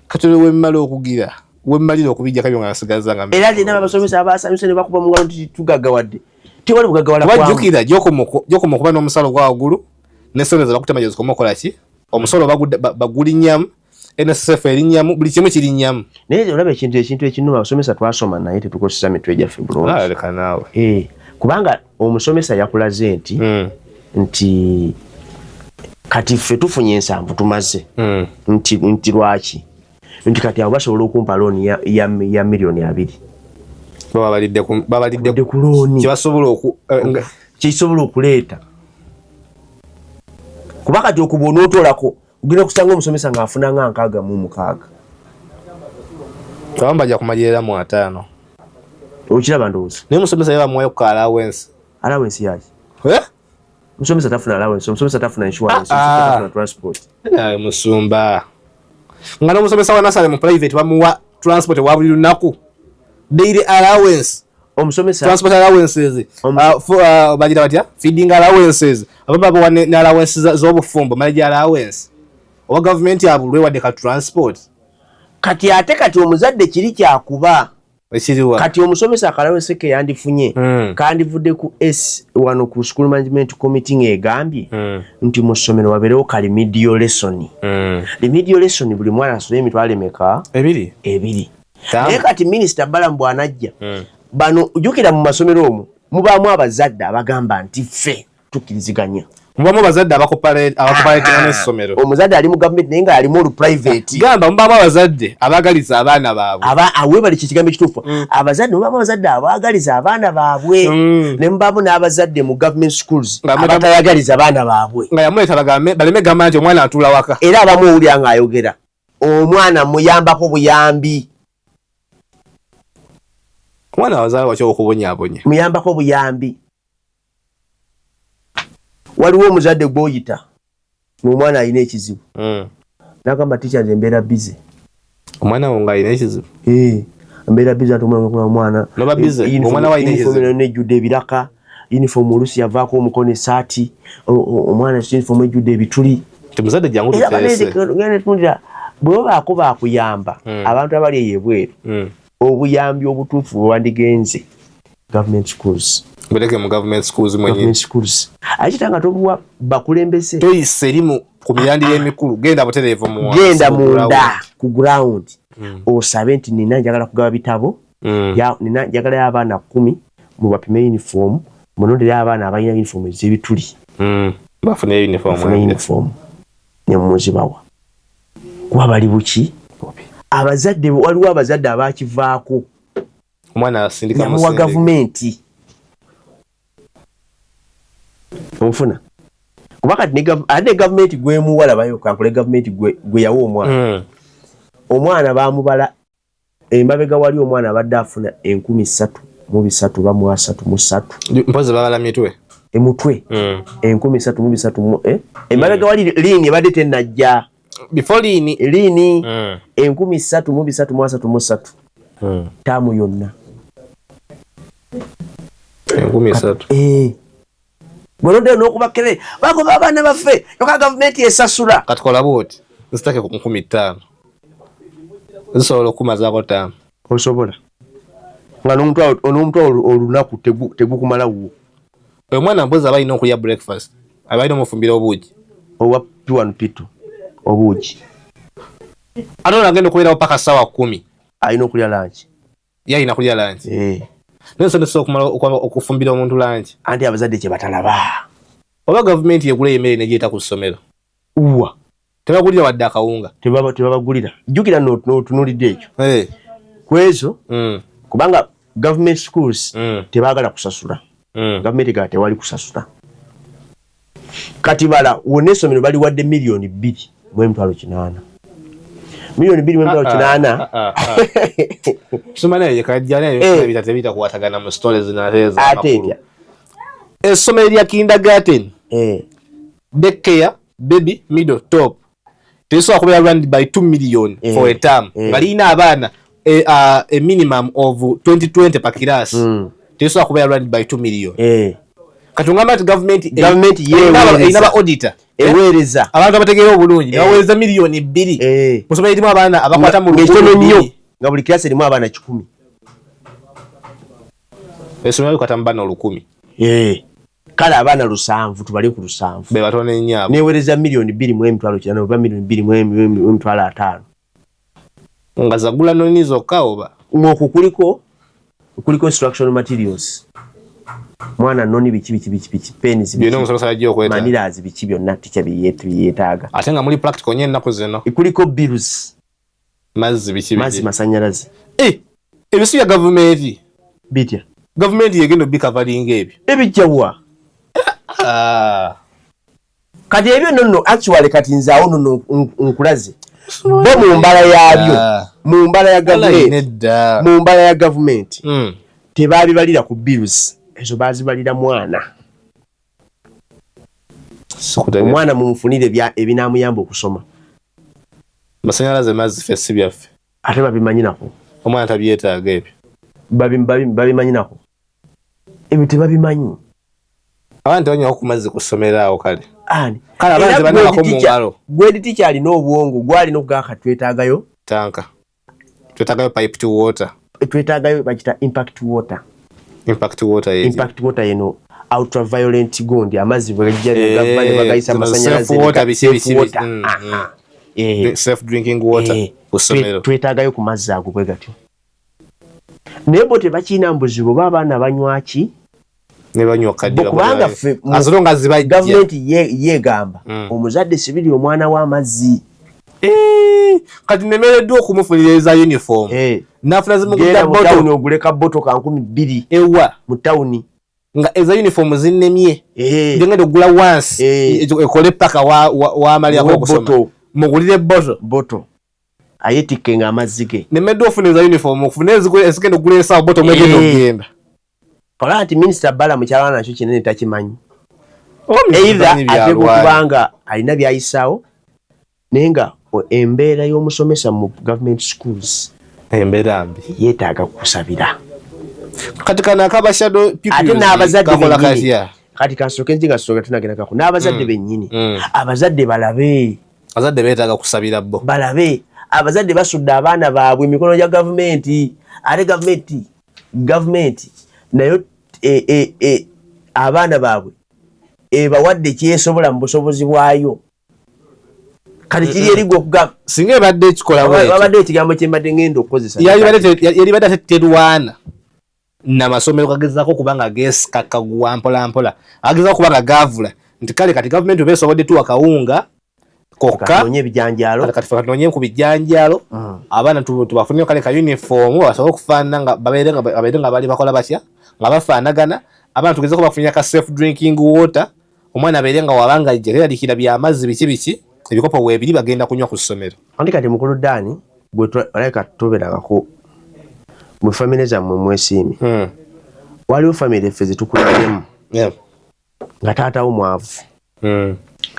katole wemmala okugira wemmalira okubijja kabyo nga nasigaza nga era nina abasomesa abasanyuse ne bakuba mu ngalo tugaggawadde tewali bugagawala kwamu wajjukira gy'okoma okuba n'omusalo gwa waggulu n'essomero bakutema gye zikoma okola ki omusolo bagulinnyamu NSSF erinnyamu buli kimu kirinnyamu naye olaba ekintu ekinuma abasomesa twasoma naye tetukozesa mitwe gyaffe bulungi leka naawe kubanga omusomesa yakulaze nti kati ffe tufunye ensanvu tumaze nti lwaki nti kati abo basobola okumpa looni ya miliyoni 2 babalidde ku looni kisobola okuleeta kuba kati okuba onootolako ogenda kusanga omusomesa ng'afuna nga 66 abamu bajja kumalirira mu 5 okiraba ndowooza naye omusomesa ye bamuwayo ku allowance yaki omusomesa tafuna allowance omusomesa tafuna insurance tafuna transport musumba nga n'omusomesa wa nasale mu private bamuwa transport wa buli lunaku daily allowance omusomesa transport allowances bagira batya feeding allowances ababa ne allowances z'obufumbo manager allowance owa government abulwe wadde ka transport kati omuzadde kiri kyakuba ekiriwa kati omusomesa akalawese ke yandifunye kandivudde ku wano ku school management committee ng'egambye nti mu ssomero wabeerewo ka remedial lesson buli mwana asoma emitwalo emeka 2 naye kati minisita Balamu bw'anajja bano jjukira mu masomero omwo mubaamu abazadde abagamba nti ffe tukkiriziganya mubamu abazadde abakoparatinga n'essomero omuzadde ali mu gavumenti naye nga alimu oluprivate gamba mubamu abazadde abaagaliza abaana baabwe awebali kikigambo ekituufu abazadde mubamu abazadde abaagaliza abaana baabwe ne mubaamu n'abazadde mu government schools abatayagaliza abaana baabwe nga yamuleeta bagambe baleme gamba nti omwana atuula waka era abamu owulira ng'ayogera omwana muyambako buyambi omwana wazaala wakyo okubonyaabonya muyambako buyambi waliwo omuzadde gw'oyita n'omwana alina ekizibu n'agamba teacher nze mbeera busy omwana wo ng'alina ekizibu mbeera busy ate omwana noba busy omwana wa alina ekizibu nejjudde ebiraka uniform olusi yavaako omukono esaati omwana uniform ejjudde ebituli temuzadde jangu tuteese bwe babaako baakuyamba abantu abali eyo ebweru obuyambi obutuufu bwe wandigenze government schools buleke mu government schools mwenye akitanga tobuwa bakulembese toyise erimu ku mirandiro emikulu genda butereevu genda munda ku ground osabe nti nina njagala kugaba bitabo nina njagala y'abaana 10 mu bapime uniform munondere abaana abalina uniform ez'ebituli bafune uniform ne muzibawa kuba bali buki abazadde waliwo abazadde abakivaako omwana asindika muwa gavumenti omufuna kuba kati ne gavumenti gwemuwala bayo kankule gavumenti gwe yawa omwana omwana bamubala emabega wali omwana abadde afuna 13,300 ba 3,300 mpoze babala mitwe emutwe 13,300 emabega wali lini ebadde tenajja before lini 13,300 taamu yonna 13,000 Bonode n'okubakere bagoba abaana baffe yoka gavumenti esasula katukola bwoti nsitake ku 15 zisobola okumazaako 5 osobola nga n'omuntu olunaku tegukumala wuwo omwana mpozi aba alina okulya breakfast aba alina omufumbira obuugi owa P1 P2 obuugi ate ono agenda okubeerawo paka ssaawa 10 alina okulya lanchi ye alina kulya lanchi nensonesa okumala okufumbira omuntu lanchi anti abazadde kye batalaba oba gavumenti yegula emmere negiyita ku ssomero uwa tebagulira wadde akawunga tebabagulira jjukira n'otunuulidde ekyo ku ezo kubanga government schools tebaagala kusasula gavumenti gaa tewali kusasula kati bala wonna essomero bali wadde milioni 2.8 milioni 2.8 tusomanaye kajjanaye tebita kuwatagana mu stories nateeza ate essomero lya kindergarten daycare baby middle top tesobola kubeera run by 2 million for a term nga lirina abaana a minimum of 2020 pa class tesobola kubeera run by 2 million kati ongamba nti gavumenti erina auditor eweereza abantu abategeera obulungi baweereza milioni 2 mu ssomero erimu abaana abakwata mu nnyo nga buli kirasi erimu abaana 100 essomero likwata mu baana 100 kale abaana 7 tubali ku 7 be batono ennyo abo neweereza milioni 2.8 oba milioni 2.5 nga zagula noni zokka oba ng'okwo kuliko instructional materials mwana noni biki pens byonna omusomesa ajja okwetaaga manirazi biki byonna ticha byeetaaga ate nga muli practical nnyo ennaku zino kuliko bills mazzi masanyalaze ebyo si bya gavumenti bitya gavumenti yegenda obikavalinga ebyo ebijjawa kati ebyo nonno actually kati nzaawo nonno nkulaze bo mu mbala yabyo mu mbala ya gavumenti tebabibalira ku bills ezo bazibalira mwana omwana mumufunire ebinamuyamba okusoma masanyalaze mazzi ffe si byaffe ate babimanyinako omwana tabyetaaga ebyo babimanyinako ebyo tebabimanyi abantu banyiwako ku mazzi ku ssomero awo kale abaana banabako mu ngalo gwedi ticha alina obwongo gwalina okugaka twetaagayo tanka twetaagayo pipe to water twetaagayo bakita impact water yeno ultraviolet gondi amazzi bagayisa masanyalaze safe drinking water ku ssomero twetaagayo ku mazzi ago bwe gatyo naye bo tebakiina mbuzibu oba abaana banywaki ne banywa kadira kubanga ffe azonga zibajja gavumenti yegamba omuzadde sibiri omwana w'amazzi kati nemereddwa okumufuniriza uniform nafuna zimugenda botoni oguleka boto ka 200 ewa mu tawuni nga eza uniform zinnemye ngende ogula once ekole paka wa amalya ko kusoma mugulire boto ayetike nga amazzi ge nemereddwa ofuniriza uniform okufuniriza ezigenda ogula ensawo boto mwegenda ogenda kola nti minisita Bala mukyala nakyo kinene takimanyi either ate kubanga alina byayisaawo naye nga embeera y'omusomesa mu government schools embeera mbi yeetaaga kusabira kati kana akaba shadow people ate n'abazadde bennyini kati kansooke nti nga sooka tunagendakako n'abazadde bennyini abazadde balabe abazadde beetaaga kusabira bo balabe abazadde basudde abaana baabwe emikono gya gavumenti ate gavumenti nayo abaana baabwe ebawadde kyesobola mu busobozi bwayo kati kiri erigwa okugamba singa ebadde ekikola babadde ekigambo kyembadde ngenda okukozesa yali badde terwana n'amasomero gagezaako kubanga geesikakagwa mpolampola agezaako kubanga gaavula nti kale kati gavumenti oba esobodde tuwa kawunga kokka kati kanoonye ku bijjanjalo abaana tubafunire kale ka uniform basobole okufaanana nga babeere nga bali bakola batya nga bafaanagana abaana tugezeeko bafunira ka safe drinking water omwana abeere nga wabanga jereraliikira byamazzi biki ebikopo weebiri bagenda kunywa ku ssomero andi kati mukulu Dani gwe olabika tubeeragako mu family zammwe mwesiimi waliwo family effe zetukuliramu nga taatawo mwavu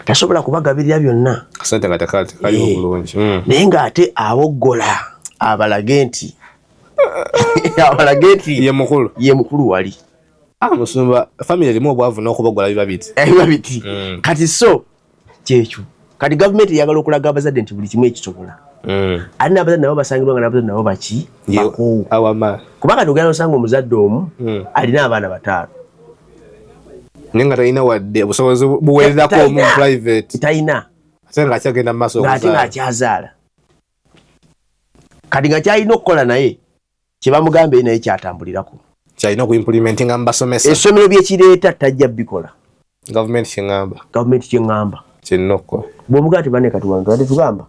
tasobola kubagabirira byonna kasente nga tekati kaliwo bulungi naye ng'ate aboggola abalage nti ye mukulu wali musumba family erimu obwavu n'okuboggola biba biti kati so kyekyo kati gavumenti eyagala okulaga abazadde nti buli kimu ekisobola ate n'abazadde nabo basangirwa nga n'abazadde nabo baki bakoowu kubanga kati ogenda osanga omuzadde omu alina abaana 5 naye nga talina wadde obusobozi buweererako omu private talina ate nga akyagenda mu maaso ng'ate ng'akyazaala kati nga kyalina okukola naye kye bamugamba naye kyatambulirako kyalina okuimplementinga mu basomesa essomero byekireeta tajja bikola gavumenti kyeŋŋamba kirina okukola bw'omugaa ti banne kati wano tubadde tugamba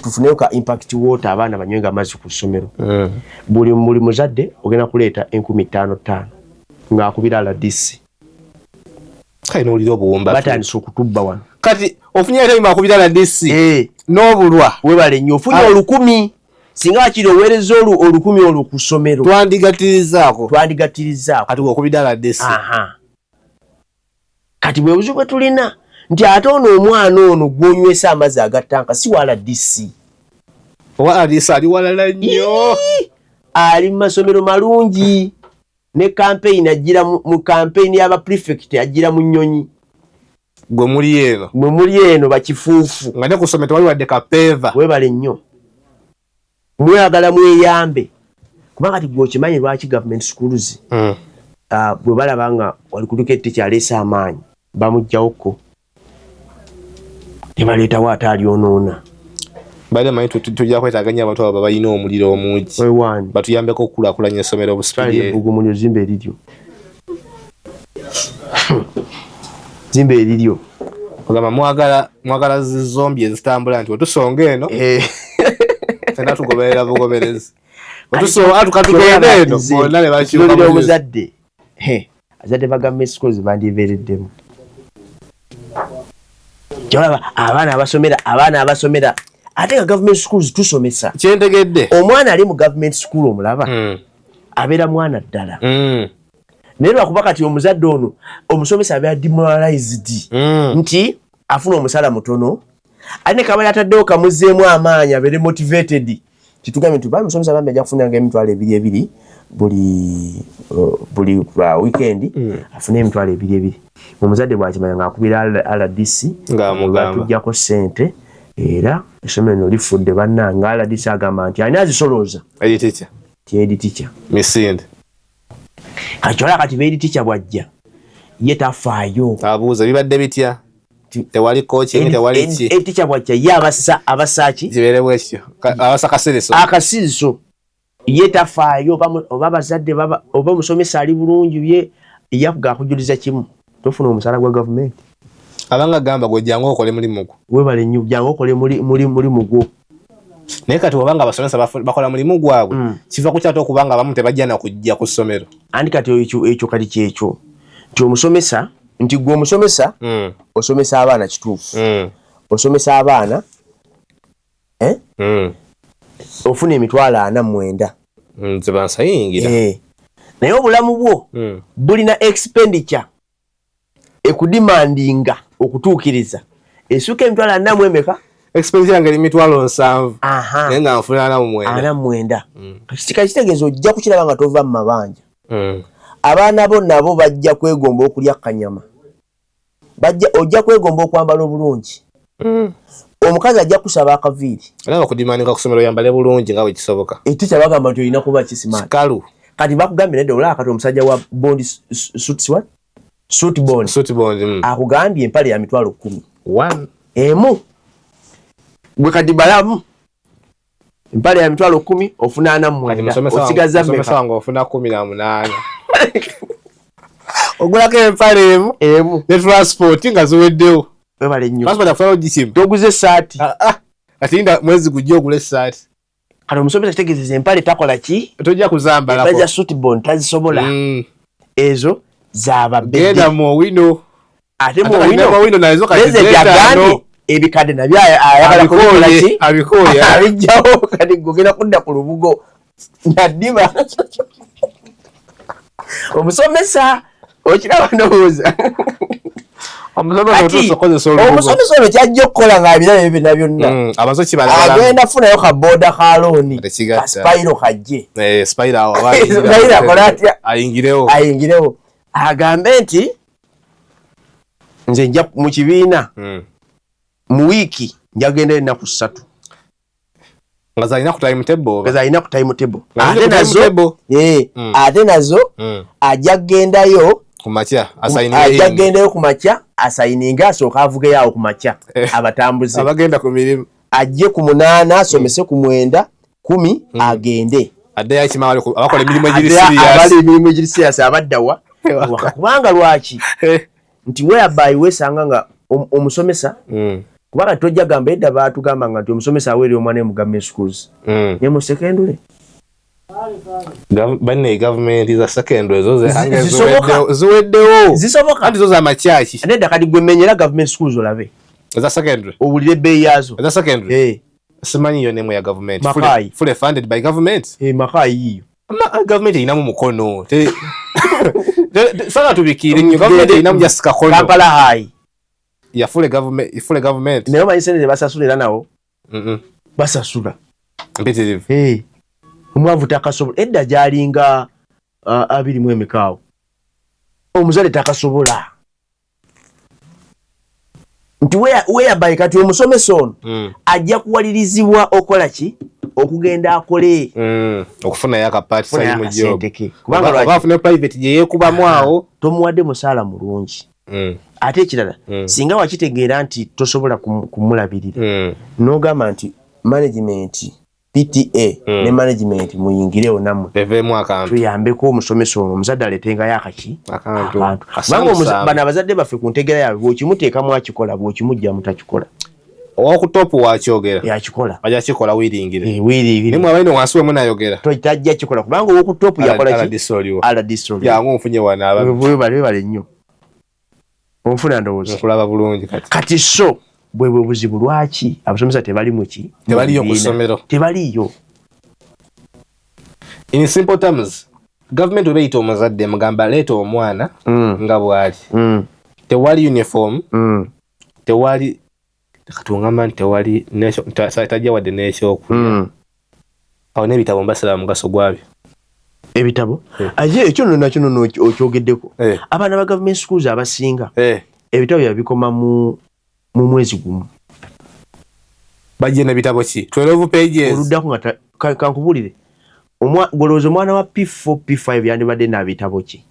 tufuneyo ka impact water abaana banywenga amazzi ku ssomero buli muzadde ogenda kuleeta 5,500 ng'akubira RDC kale n'olira obuwumba batandise okutubba wano kati ofunye ate akubira RDC n'obulwa webale nnyo ofunye 10,000 singa wakiri oweereza 10,000 olwo ku ssomero twandigatirizaako kati okubira RDC kati bwe buzibu bwe tulina nti ate ono omwana ono gw'onywesa amazzi agattanka si wa RDC owa RDC ali walala nnyo ali mu masomero malungi ne campaign ajira mu campaign y'aba prefect ajira mu Nnyonyi gwe muli eno bakifuufu nga ne kusome tewali wadde kapeva webale nnyo mweyagala mweyambe kubanga kati gwe okimanyi lwaki government schools bwe balaba nga wali kutuuka teacher aleese amaanyi bamugjawoko ne baleetawo ate alyonoona bale manyi tujja kwetaganya abantu abo balina omuliro omungi batuyambeko okukulaakulanya essomero obusipiriebugumunyo zimba eriryo ogamba mwagala zizombi ezitambula nti wetusonga eno fena tugoberera bugoberezi wetukatugenda eno bonna ne bakiolera omuzadde azadde ba government schools bandiveereddemu kyolaba abaana abasomera ate nga government schools tusomesa kyentegedde omwana ali mu government school omulaba abeera mwana ddala naye lwakuba kati omuzadde ono omusomesa abeera demoralized nti afuna omusala mutono ate ne kabali ataddewo kamuzzeemu amaanyi abeere motivated kitugambye nti omusomesa bambi ajja kufunanga emitwalo 2 buli weekend afune emitwalo 2 omuzadde bwakimanya ngaakubira RDC tujjako ssente era essomero lino lifudde bannanga RDC agamba nti ani azisolooza edi teacher misinde kakyola kati beedi teacher bwajja ye tafaayo abuuza bibadde bitya tewali coaching tewali ki teacher bwajja ye abasaki zibeerewo ekyo abasa akasiriso ye tafaayo oba abazadde oba omusomesa ali bulungi ye akujuliza kimu tofuna omusala gwa gavumenti abanga gamba gwe jangu okole mulimu gwo webale nnyo jangu okole mulimu gwo naye kati obanga abasomesa bakola mulimu gwabwe kiva ku kyate okubanga abamu tebajja na kujja ku ssomero andi kati ekyo kali kyekyo nti omusomesa nti gwe omusomesa osomesa abaana kituufu osomesa abaana ofuna emitwalo 49 nze bansayingira naye obulamu bwo bulina expenditure ekudimandinga okutuukiriza esuka emitwalo 4 emeka expenditure yange emitwalo 7 naye nga nfuna 49 kitegeeza ojja kukiraba nga tova mu mabanja abaana bo nabo bajja kwegomba okulya kanyama ojja kwegomba okwambala obulungi omukazi ajja kusaba akaviiri era bakudimandinga ku ssomero yambale bulungi nga bwe kisoboka etica bagamba nti olina kuba kisimaati kalu kati bakugambye nedde olaba kati omusajja wa bondi suit bond akugambye empale ya mitwalo 10 emu gwe kati balamu empale ya mitwalo 10 ofuna 49 osigaza mmeka wange ofuna 18 ogulako empale emu ne transport nga ziweddewo webale nnyo transport afuna ogikimu toguze essaati kati nda mwezi gujja ogula essaati kati omusomesa kitegeezeza empale takola ki tojja kuzambalako empale za suit bond tazisobola ezo zaba genda mu owino ate mu owino nazo kati ebikadde nabyo ayagala kukola ki abikoya abijjawo kati gogera kudda ku lubugo naddiba omusomesa okiraba ndowooza omusomesa ono kyajja okukola ng'abiraba ebyo byonna byonna abazoki agenda funayo kaboda ka looni ka spayiro kajje spayiro akola atya ayingirewo agambe nti nze nja mu kibiina mu wiiki njagenda ennaku 3 nga zalina ku timetable ate nazo ajja kugendayo ku makya asayininga asooka avugeyo awo ku makya abatambuze abagenda ku mirimu ajje ku 8 asomese ku 9 10 agende abakola emirimu egiri serious abaddawa kubanga lwaki nti whereby wesanga nga omusomesa kubanga tojja gamba edda baatugamba nti omusomesa aweerera omwana mu government schools ne mu secondary banne gavumenti za secondary zo ziweddewo zisoboka anti zo z'amakyaki nedda kati gwe menyera government schools olabe eza secondary owulire ebbeeyi yaazo eza secondary simanyi yo nemu ya government fully funded by government makayi yiyo government erinamu mukono sanga tubikiire nnyo government erinamu just kakono Kampala high ya fully government naye omanyi sente basasula era nawo basasula mpitirivu omwavu takasobola edda gyalinga 29 omuzale takasobola nti weyabaye kati omusomesa ono ajja kuwalirizibwa okola ki okugenda akole okufunayo akapaati mu job kubanga afune private gye yeekubamu awo tomuwadde musaala mulungi ate ekirala singa wakitegeera nti tosobola kumulabirira n'ogamba nti management PTA ne management muyingirewo nammwe tuyambeko omusomesa ono omuzadde aleetengayo akantu bano abazadde baffe ku ntegera yaabwe bw'okimuteekamu akikola bw'okimujja mutakikola owakutopu wakyogera yakikola ajja kikola wiringire wiringire abaine wansi wemu nayogera tajja kikola kubanga owokutopu yakola yangu nfunye wanaabale nnyo onfuna ndowooza kulaba bulungi kati so bwe buzibu lwaki abasomesa tebali muki tebaliyo ku ssomero tebaliyo in simple terms government webeyita omuzadde mugamba leeta omwana nga bwali tewali uniform tewali katungamba nti tewali tajja wadde n'ekyokulya awo n'ebitabo mbasala mugaso gwabyo ebitabo aye ekyo nakyo nono okyogeddeko abaana ba government schools abasinga ebitabo byabikoma mu mwezi gumu bajje n'ebitabo ki 12 pages oluddako nga kankubulire golowooza omwana wa P4 P5 yandibadde n'abitabo ki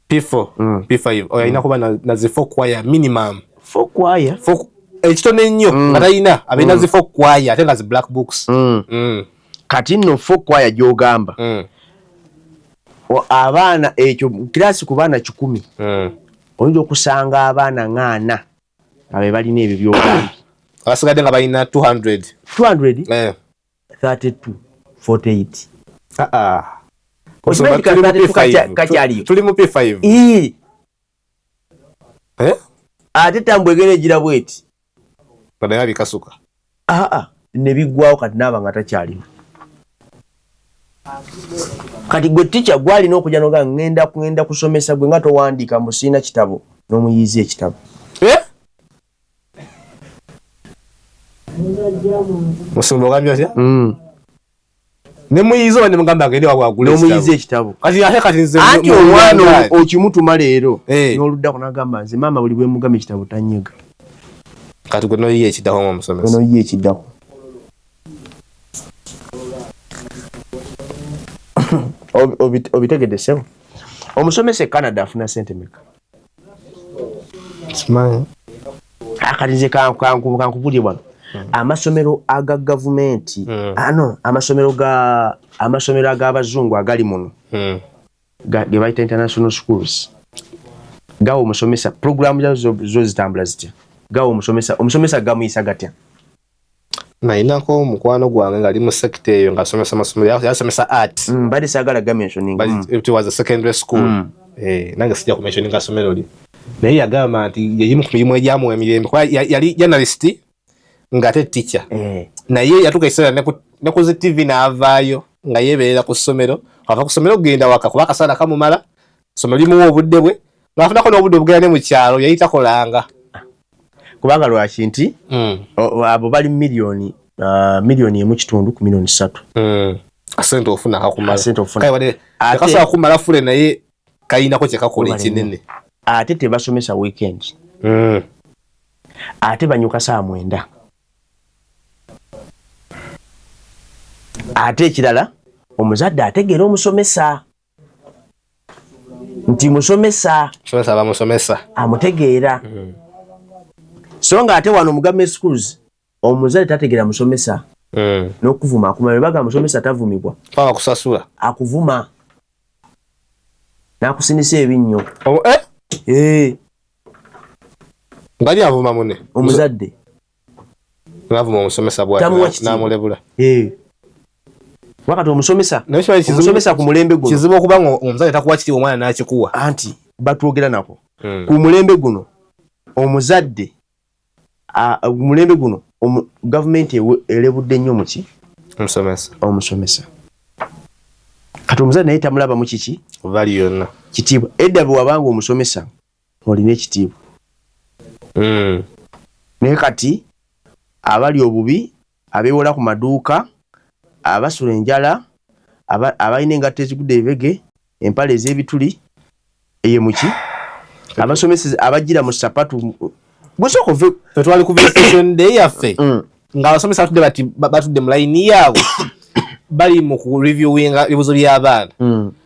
P4 P5 oyalina kuba na zi 4 kwaya minimum 4 kwaya ekitone nnyo nga talina abeena zi 4 kwaya ate nga zi black books kati nno 4 kwaya gy'ogamba abaana ekyo kirasi ku baana 10 oyinza okusanga abaana 4 abe balina ebyo by'ogambye abasigadde nga balina 200 32 48 tuli mu P5 ate tambwegere egira bweti naye bikasuka ne biggwawo kati naaba nga takyalimu kati gwe ticca gwalina okujja noga ngenda kusomesa gwe nga towandiika musiina kitabo n'omuyiiza ekitabo musumba ogambye otya ne muyiiza oba ne mugamba agende wabwagula n'omuyiiza ekitabo kati nze anti omwana okimutuma leero n'oluddako n'agamba nze maama buli bwe mugamba ekitabo tanyega kati gwe noyiye ekiddako ng'omusomesa noyiye ekiddako obitegedde sebo omusomesa e Canada afuna sente meka kati nze kankubulye bwano amasomero aga gavumenti amasomero ag'abazungu agali muno ge bayita international schools gawa omusomesa programu yazo zo zitambula zitya gawa omusomesa gamuyisa gatya nainako omukwano gwange ngaali mu sekita eyo ng'asomesa amasomero yasomesa art badde saagala gamentioning it was a secondary school nange sijja kumentioninga somero li naye yagamba nti yeyimu ku mirimu egyamuwa emirembe kuba yali journalist ng'ate teacher naye yatuuka ekiseera ne ku zi TV n'avaayo nga yeebeerera ku ssomero ava ku ssomero kugenda waka kuba akasaala kamumala ssomero limuwa obudde bwe ng'afunako n'obudde obugenda ne mu kyalo yali takolanga kubanga lwaki nti abo bali miliyoni 1.3 ku miliyoni 3 asente ofuna kakumala akasobola kumala fule naye kayinako kyekakola ekinene ate tebasomesa weekend ate banyuka saa 9 ate ekirala omuzadde ategeera omusomesa nti musomesa bamusomesa amutegeera so nga ate wano mu government schools omuzadde tategeera musomesa n'okuvuma akumala baga musomesa tavumibwa paka kusasula akuvuma n'akusinisa ebinnyo ng'ali avuma mune omuzadde n'avuma omusomesa bw'ati n'amulebula wakati omusomesa ku mulembe guno kizibu okuba nga omuzadde takuwa kitiibwa omwana n'akikuwa anti batwogera nako ku mulembe guno omuzadde mulembe guno gavumenti elebudde nnyo muki omusomesa kati omuzadde naye tamulaba mu kiki bali yonna kitiibwa edda bwe wabanga omusomesa olina ekitiibwa naye kati abali obubi abeewola ku maduuka abasula enjala abalina engatta ezigudde ebibege empale ez'ebituli eyo muki abasomesa abagira mu sapatu twali ku visitation day yaffe ng'abasomesa batudde mu layini yaabwe bali mu kureviewinga ebibuzo by'abaana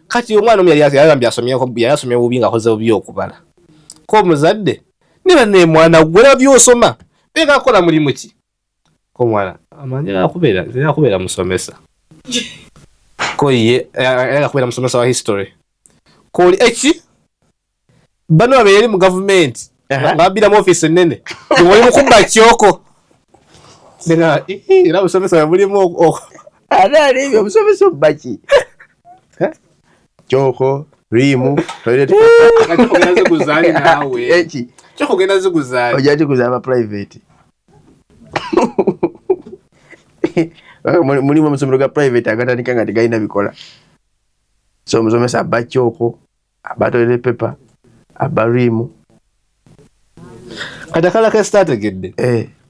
kati omwana omu yali asomye bubi ng'akoze bubi okubala ko omuzadde ne banne mwana gwe byosoma bekakola mulimu ki ko mwana amanyi akubeera musomesa ko ye akubeera musomesa wa history koli eki bano abeeri mu gavumenti ngabira mu office ennene ngoli mukumba kyoko nena era musomesa mulimu ana ebyo musomesa baki kyoko rimu toilet kugenda ziguzani nawe eki kyoko genda ziguzani ojaje kuzaba private mulimu musomero ga private agatandika nga tegalina bikola so musomesa abakyoko abatoilet paper abarimu katakala ka strategede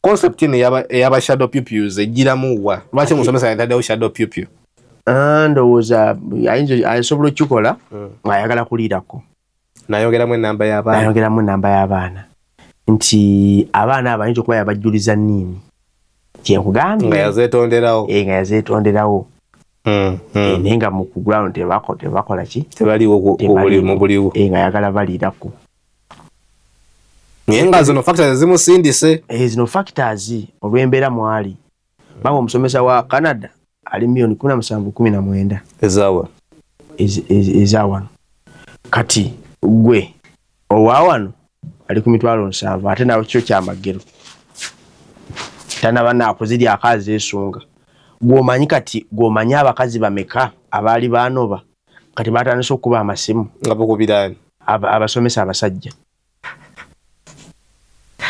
concept ni yaba shadow pupils ejiramu wa lwaki musomesa yataddewo shadow pupil ndowooza asobola okukikola ng'ayagala kuliirako nayongeramu enamba y'abaana nti abaana abayinza okuba yabajjuliza nniimi kyenkugambye nga yazeetonderawo naye nga mu kugulawo tebakola ki tebaliwo mu buliwo nga yagala baliirako naye nga zino factors zimusindise zino factors olw'embeera mwali banga omusomesa wa Canada ali milioni 1719 ezawano kati gwe owawano ali ku mitwalo 7 ate nawe kyo kyamagero tanaba nakuzirya akazi esunga gwomanyi kati gwomanyi abakazi bameka abaali banoba kati batandise okuba amasimu nga bukubirani abasomesa abasajja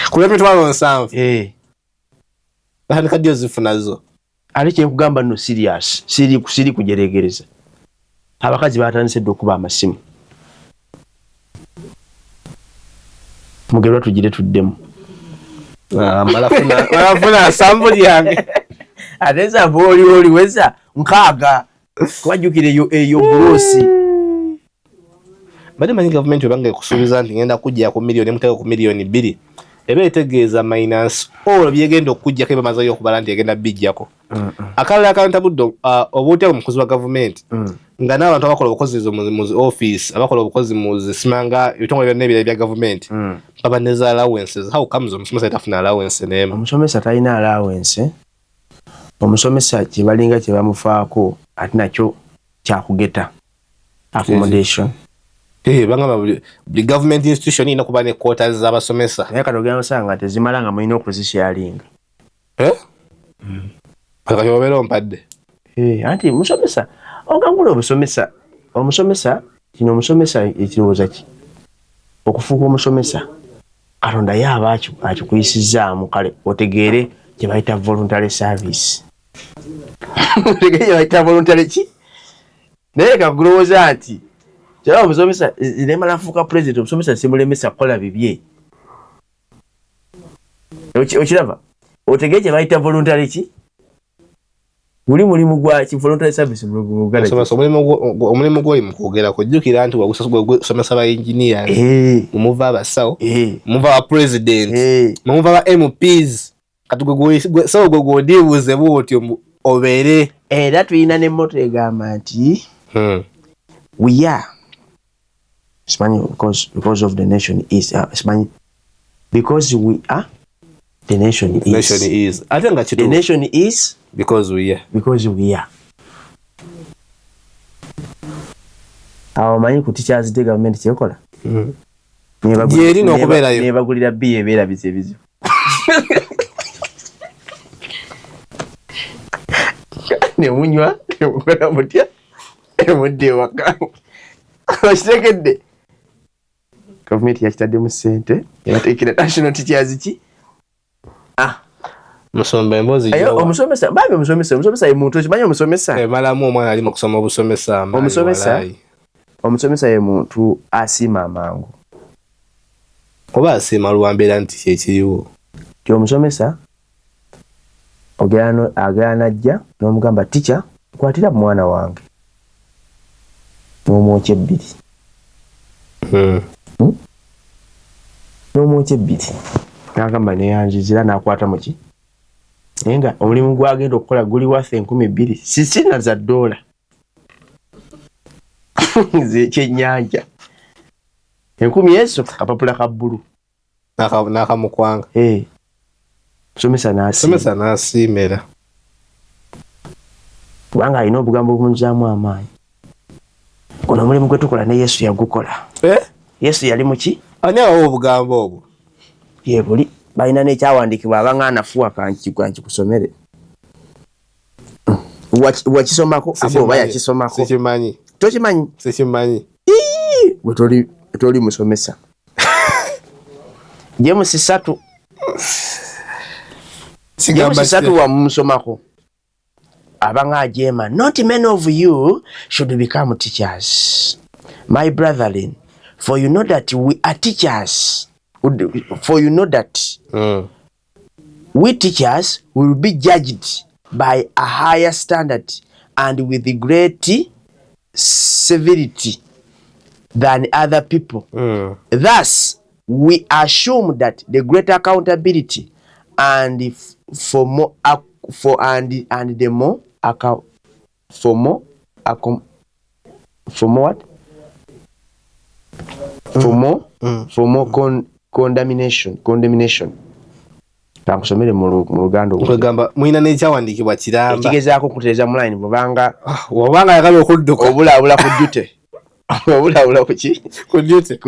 kule mitwalo 7 bahani kadi ozifunazo ali kyekugamba nno serious siri kujeregereza abakazi batandise okuba amasimu mugerwa tugire tuddemu malafuna sambuli yange ateza boli weza nkaaga kwajukire eyo bulosi bali manyi government webange kusuubiza nti ngenda kujja ku milioni mutego ku milioni 2 ebe etegeeza minus all byegenda okujja kebe mazayo okubala nti egenda bijjako akalala akantabudde obutya omukozi wa government nga n'abantu abakola obukozi mu office abakola obukozi mu simanga ebitongole byonna ebya government baba neza allowances how comes omusomesa tafuna allowance neema omusomesa talina allowance omusomesa kibalinga kyebamufaako ati nakyo kyakugeta accommodation bangamba buli government institution ina kuba ne quotas z'abasomesa naye katogera nsanga tezimala nga mulina okuzisharinga akayobera ompadde anti musomesa ogangula omusomesa kino omusomesa ekirowooza ki okufuuka omusomesa Katonda yaba akikuyisizaamu kale otegeere kye bayita voluntary service. Otegeere kye bayita voluntary ki? Naye kakulowooza nti kyaba omusomesa nemala afuuka president omusomesa simulemesa kukola bibye. Okiraba? Otegeere kye bayita voluntary ki? Guli mulimu gwa ki voluntary service mu Uganda. Omulimu gw'oli mu kwogera kujjukira nti wagusomesa ba engineer, mumuva abasawo, mumuva aba president, mumuva aba MPs. Kati so gwe ndibuuze bw'otyo obeere. Era tulina n'emmoto egamba nti we are Spanish because of the nation is Spanish because we are the nation is. Nation is. I think that the nation is because we are. Because we are. Awo manyi ku teachers day government kyekola. Yeri n'okubeerayo. Nebagulira biye beera bizibu. Ne munywa nemukola mutya emudde waka. Okitegedde. Government yakitadde mu ssente yateekera national teachers ki? Musomba embozi yo omusomesa babe omusomesa yemuntu kimanyi omusomesa malamu omwana ali mu kusoma obusomesa omusomesa ye muntu asima amangu oba asima luwambeera nti kyekiriwo ti omusomesa agenda ajja n'omugamba teacher kwatira mwana wange n'omwokya ebbiri n'omwokya ebbiri n'agamba neyanjizira n'akwata muki Nenga omulimu gwagenda okukola guli wafe 12,000 sisina za $. Kyenyanja 10,000 yeso kapapula ka bbulu n'akamukwanga somesa n'asiimera kubanga alina obugambo obunzaamu amaanyi. Guno omulimu gwe tukola ne Yesu yagukola. Yesu yali muki? Ani awo obugambo obwo? Ye buli balina n'ekyawandiikibwa abangana fuwa kanki kusomere. Wakisomako abo oba yakisomako? Sikimanyi. Tokimanyi? Sikimanyi. Bwe toli musomesa. James 3 James 3 wa musomako. Abanga ajema, not many of you should become teachers. My brethren, for you know that we are teachers. For you know that we teachers will be judged by a higher standard and with the great severity than other people. Thus, we assume that the greater accountability and for more condemnation. Takusomere mu Luganda okugamba mwina n'ekyawandiikibwa kiramba ekigezaako kuteeza mu line bubanga yagala okudduka obulabula ku duty obulabula ku ki ku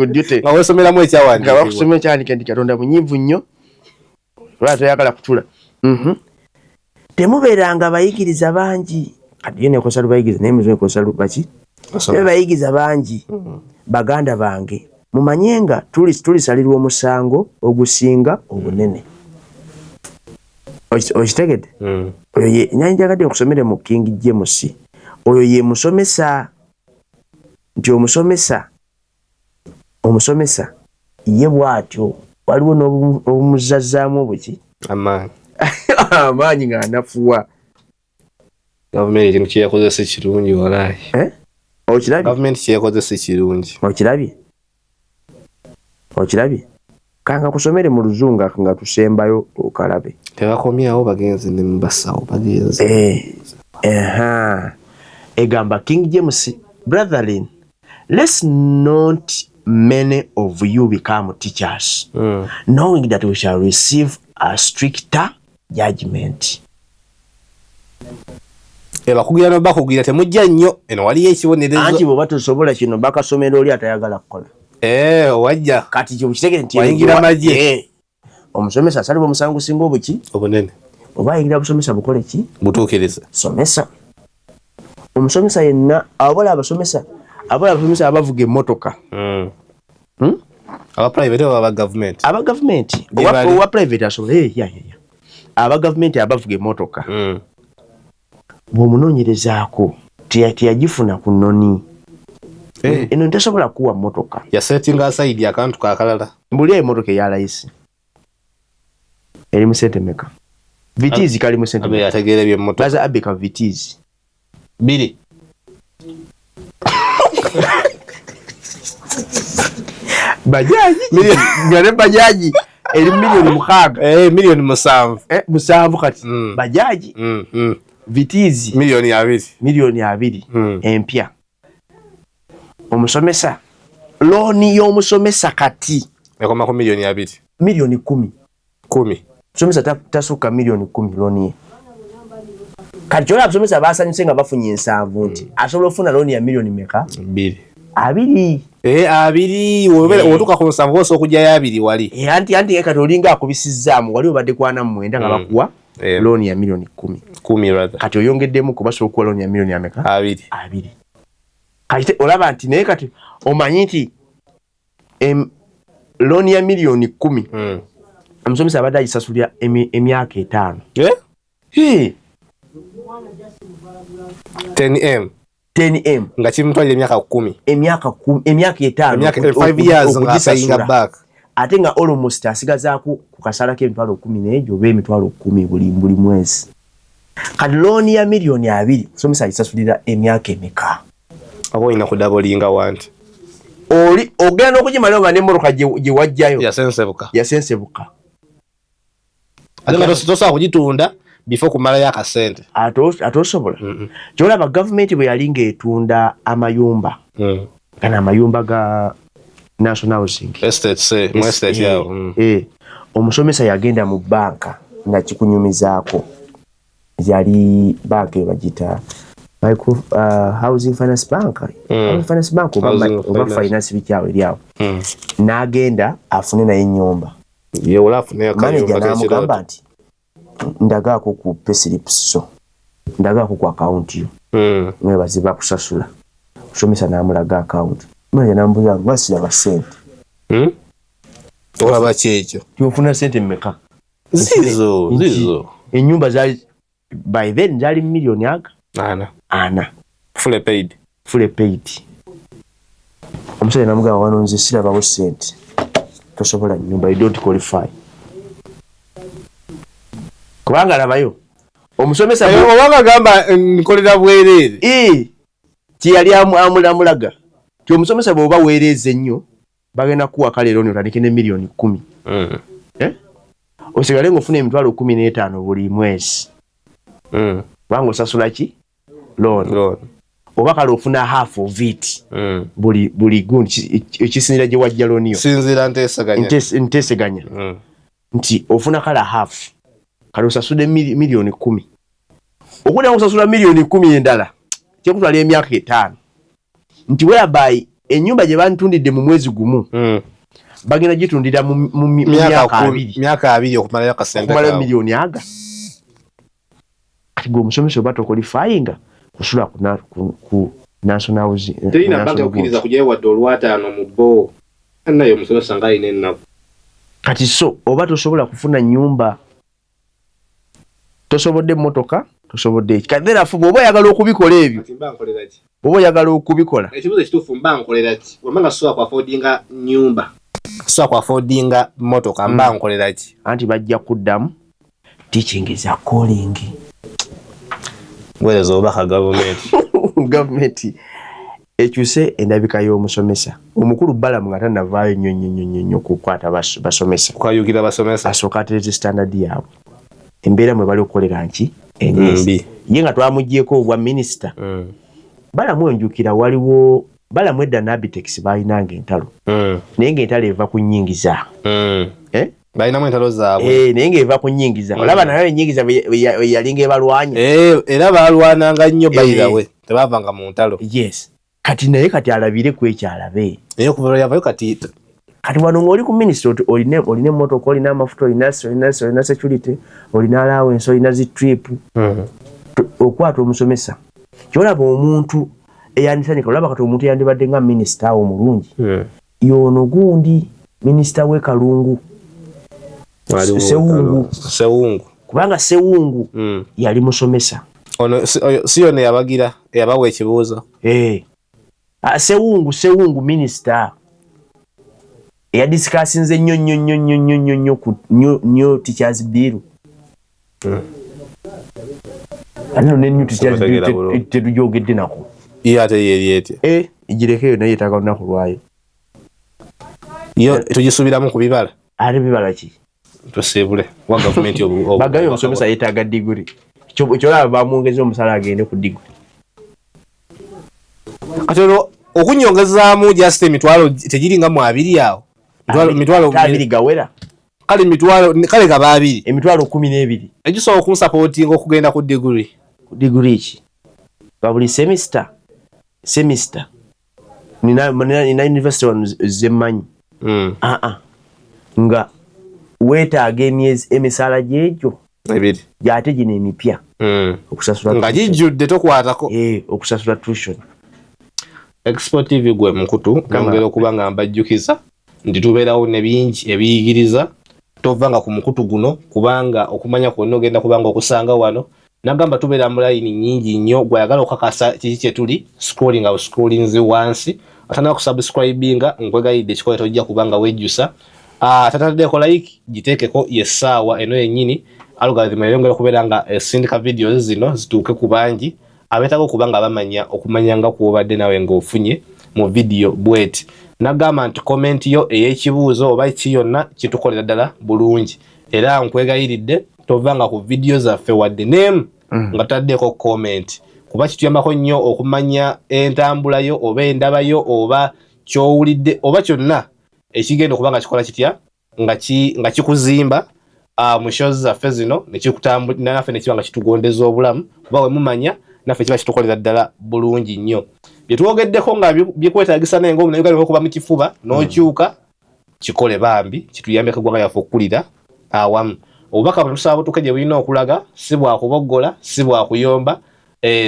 duty nga weesomeramu ekyawandiikibwa nga wakusomera ekyawandiikibwa nti Katonda munyiivu nnyo lwaki toyagala kutula. Temubeeranga bayigiriza bangi kati yo nekosa lubayigiriza naye muzo nekosa lubaki bayigiriza bangi baganda bange mumanye nga tulisalirwa omusango ogusinga obunene. Okitegedde? Oyo ye nyanjagadde okusomere mu King James. Oyo ye musomesa nti omusomesa ye bwatyo waliwo n'obumuzazzaamu obuki amaanyi nga anafuwa. Gavumenti ekintu kyeyakozesa kirungi walaayi. Okirabye? Gavumenti kyeyakozesa kirungi. Okirabye? Kanga kusomere mu Luzungu nga tusembayo okalabe. Tebakomyawo bagenzi ne mubasawo bagenzi. Egamba King James, brethren, let's not many of you become teachers, knowing that we shall receive a stricter judgment. Bakugira no bakugira temujja nnyo eno waliyo ekibonerezo. Anti bwe batusobola kino bakasomera oli atayagala kukola. Wajja. Kati kyo kitegere nti wayingira maje. Omusomesa asaliwo omusango singa obuki? Obunene. Oba ayingira busomesa bukole ki? Butuukiriza. Somesa. Omusomesa yenna abola abasomesa abavuga emmotoka. aba private aba government owa private asobola aba government abavuga emotoka bw'omunoonyerezaako teyagifuna ku nnoni eno ntasobola kuwa motoka yasettinga aside akantu kakalala mbuli emotoka eya layisi eri mu sente meka vitizi kali mu sente meka yategeera by'emmotoka baza abeka vitizi biri bajaji ngale bajaji eri milioni 6 milioni 7 kati bajaji vitizi milioni 2 empya omusomesa looni y'omusomesa kati ekoma ku milioni 2 milioni 10 omusomesa tasuka milioni 10 looni ye kati kyola abasomesa basanyuse nga bafunye 7 nti asobola ofuna looni ya milioni meka 2 wotuka ku 7 oso okujjayo 2 wali anti kati olinga akubisizzaamu wali obadde kwana mu 9 nga bakuwa looni ya milioni 10 kati oyongeddemu kubasobola okuwa looni ya milioni ameka 2 kati olaba nti naye kati omanyi nti looni ya milioni 10 omusomesa abadde agisasulira emyaka 5 10M nga kimutwalira emyaka 10 emyaka 5 years nga sayinga back ate nga almost asigazaako ku kasala k'emitwalo 10 n'egyo oba emitwalo 10 buli mwezi kati looni ya milioni 2 omusomesa agisasulira emyaka emeka aba olina kudabolinga wanti oli ogenda okugimalira oba n'emmotoka gye wajjayo yasensebuka ate nga tosobola kugitunda before kumalayo akasente atosobola kyolaba gavumenti bwe yali ng'etunda amayumba gana amayumba ga national housing omusomesa yagenda mu banka nga kikunyumizaako yali banka ebagita housing finance bank oba finance bikyawo eryawo n'agenda afune naye ennyumba manager n'amugamba nti ndagaako ku payslips so ndagaako ku account yo mwebaze bakusasula omusomesa n'amulaga account manager n'amubuuza lwasiraba ssente olaba kyekyo tyofuna ssente mmeka zizo ennyumba zaali by then zaali milioni ana fully paid omusajja n'amugamba wano nze sirabawo ssente tosobola nnyumba you don't qualify kubanga labayo omusomesa obanga gamba nkolera bwereere kyeyali amulamulaga ti omusomesa bw'oba weereeze nnyo bagenda kuwa kaleero otandike ne milioni 10 osigale ng'ofuna emitwalo 15 buli mwezi kubanga osasula ki loan oba kale ofuna half of it buli gundi ekisinira gye wajja looniyo sinzira nteeseganya nti ofuna kale half kale osasudde milioni 10 okudda osasula milioni 10 endala kyekutwala emyaka 5 nti whereby ennyumba gye bantundidde mu mwezi gumu bagenda gitundira mu myaka 2 okumalayo akasente kumalayo milioni aga kati gwe omusomesa oba tokolifayinga kusula ku national housing terina banka okiriza kujayo wadde olwataano mu bbo naye omusomesa nga alina ennaku kati so oba tosobola kufuna nyumba tosobodde motoka tosobodde eki kati therefore bw'oba oyagala okubikola ebyo bw'oba oyagala okubikola ekibuzo ekituufu mba nkolera ki wamanga sobola ku affordinga nyumba sobola ku affordinga motoka mba nkolera ki anti bajja kuddamu teaching is a calling weereza obubaka gavumenti ekyuse endabika y'omusomesa omukulu balamu nga tanavaayo nnyo kukwata basomesa kwayukira basomesa asooka atereza standard yaabwe embeera mwe bali okukolera nki enyezi ye nga twamuggyeko obwa minisita balamu enjukira waliwo balamu edda nabitex balinanga entalo naye ng'entalo eva ku nnyingiza balinamu entalo zaabwe naye ng'eva ku nnyingiza olaba nayo ennyingiza yalinga ebalwanya era balwananga nnyo bayirawe tebavanga mu ntalo yes kati naye kati alabire ku ekyalabe naye okuva lweyavayo kati wano ng'oli ku minisita olina emmotoka olina amafuta olina security olina allowance olina zitrip okwata omusomesa kyolaba omuntu eyandisanyika olaba kati omuntu eyandibadde nga minisita awo omulungi yono gundi Minister we Kalungu Sewungu kubanga Sewungu yali musomesa ono siyo ne yabagira yabawe ekibuuzo Sewungu minister ya discussinze nnyo teachers bill ano ne new teachers bill tetujogedde nako ate yeriete igirekeyo naye yetaaga olunaku lwayo yo tugisubiramu ku bibala ari bibala ki tusibule wa government bagayo omusomesa yetaaga diguri kyolaba bamwongeza omusala agende ku diguri katero okunyongezaamu just emitwalo tegiringa mu 2 awo mitwalo 2 gawera kale mitwalo kale gaba 2 emitwalo 12 egisobola okunsupportinga okugenda ku diguri ki babuli semester nina university wano zemanyi nga wetaaga emyezi emisala gyegyo ebiri gyate gino emipya okusasula nga gijjudde tokwatako okusasula tuition. Export TV gwe mukutu kangera okuba nga mbajjukiza nti tubeerawo ne bingi ebiyigiriza tovanga ku mukutu guno kubanga okumanya kwonna ogenda kubanga okusanga wano nagamba tubeera mu line nyingi nnyo gwayagala okukakasa kiki kye tuli scrolling wansi atana kusubscribinga nkwegayidde ekikola tojja kubanga wejjusa tatadeko like giteekeko yessaawa eno yennyini algorithm eyongera okubeera nga esindika videos zino zituuke ku bangi abetaaga okubanga bamanya okumanya nga kwobadde nawe ng'ofunye mu video bweti nagamba nti comment yo ey'ekibuuzo oba kiyonna kitukolera ddala bulungi era nkwegayiridde tovanga ku video zaffe wadde name nga taddeko comment kuba kituyambako nnyo okumanya entambulayo oba endabayo oba kyowulidde oba kyonna ekigenda okuba nga kikola kitya nga kikuzimba mu shows zaffe zino naffe nekiba nga kitugondeza obulamu kuba wemumanya naffe kiba kitukolera ddala bulungi nnyo byetwogeddeko nga byekwetaagisa naye ngaomunauganda okuba mu kifuba n'okyuka kikole bambi kituyambeko eggwanga yaffe okukulira awamu obubaka bwe tusaba butuuke gye bulina okulaga si bwakuboggola si bwakuyomba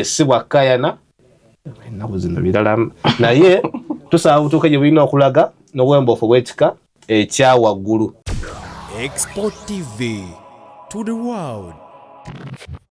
si bwakkayana ennaku zino birala naye tusaba butuuke gye bulina okulaga n'obwemboofu bw'ekika ekya waggulu. Export TV to the world.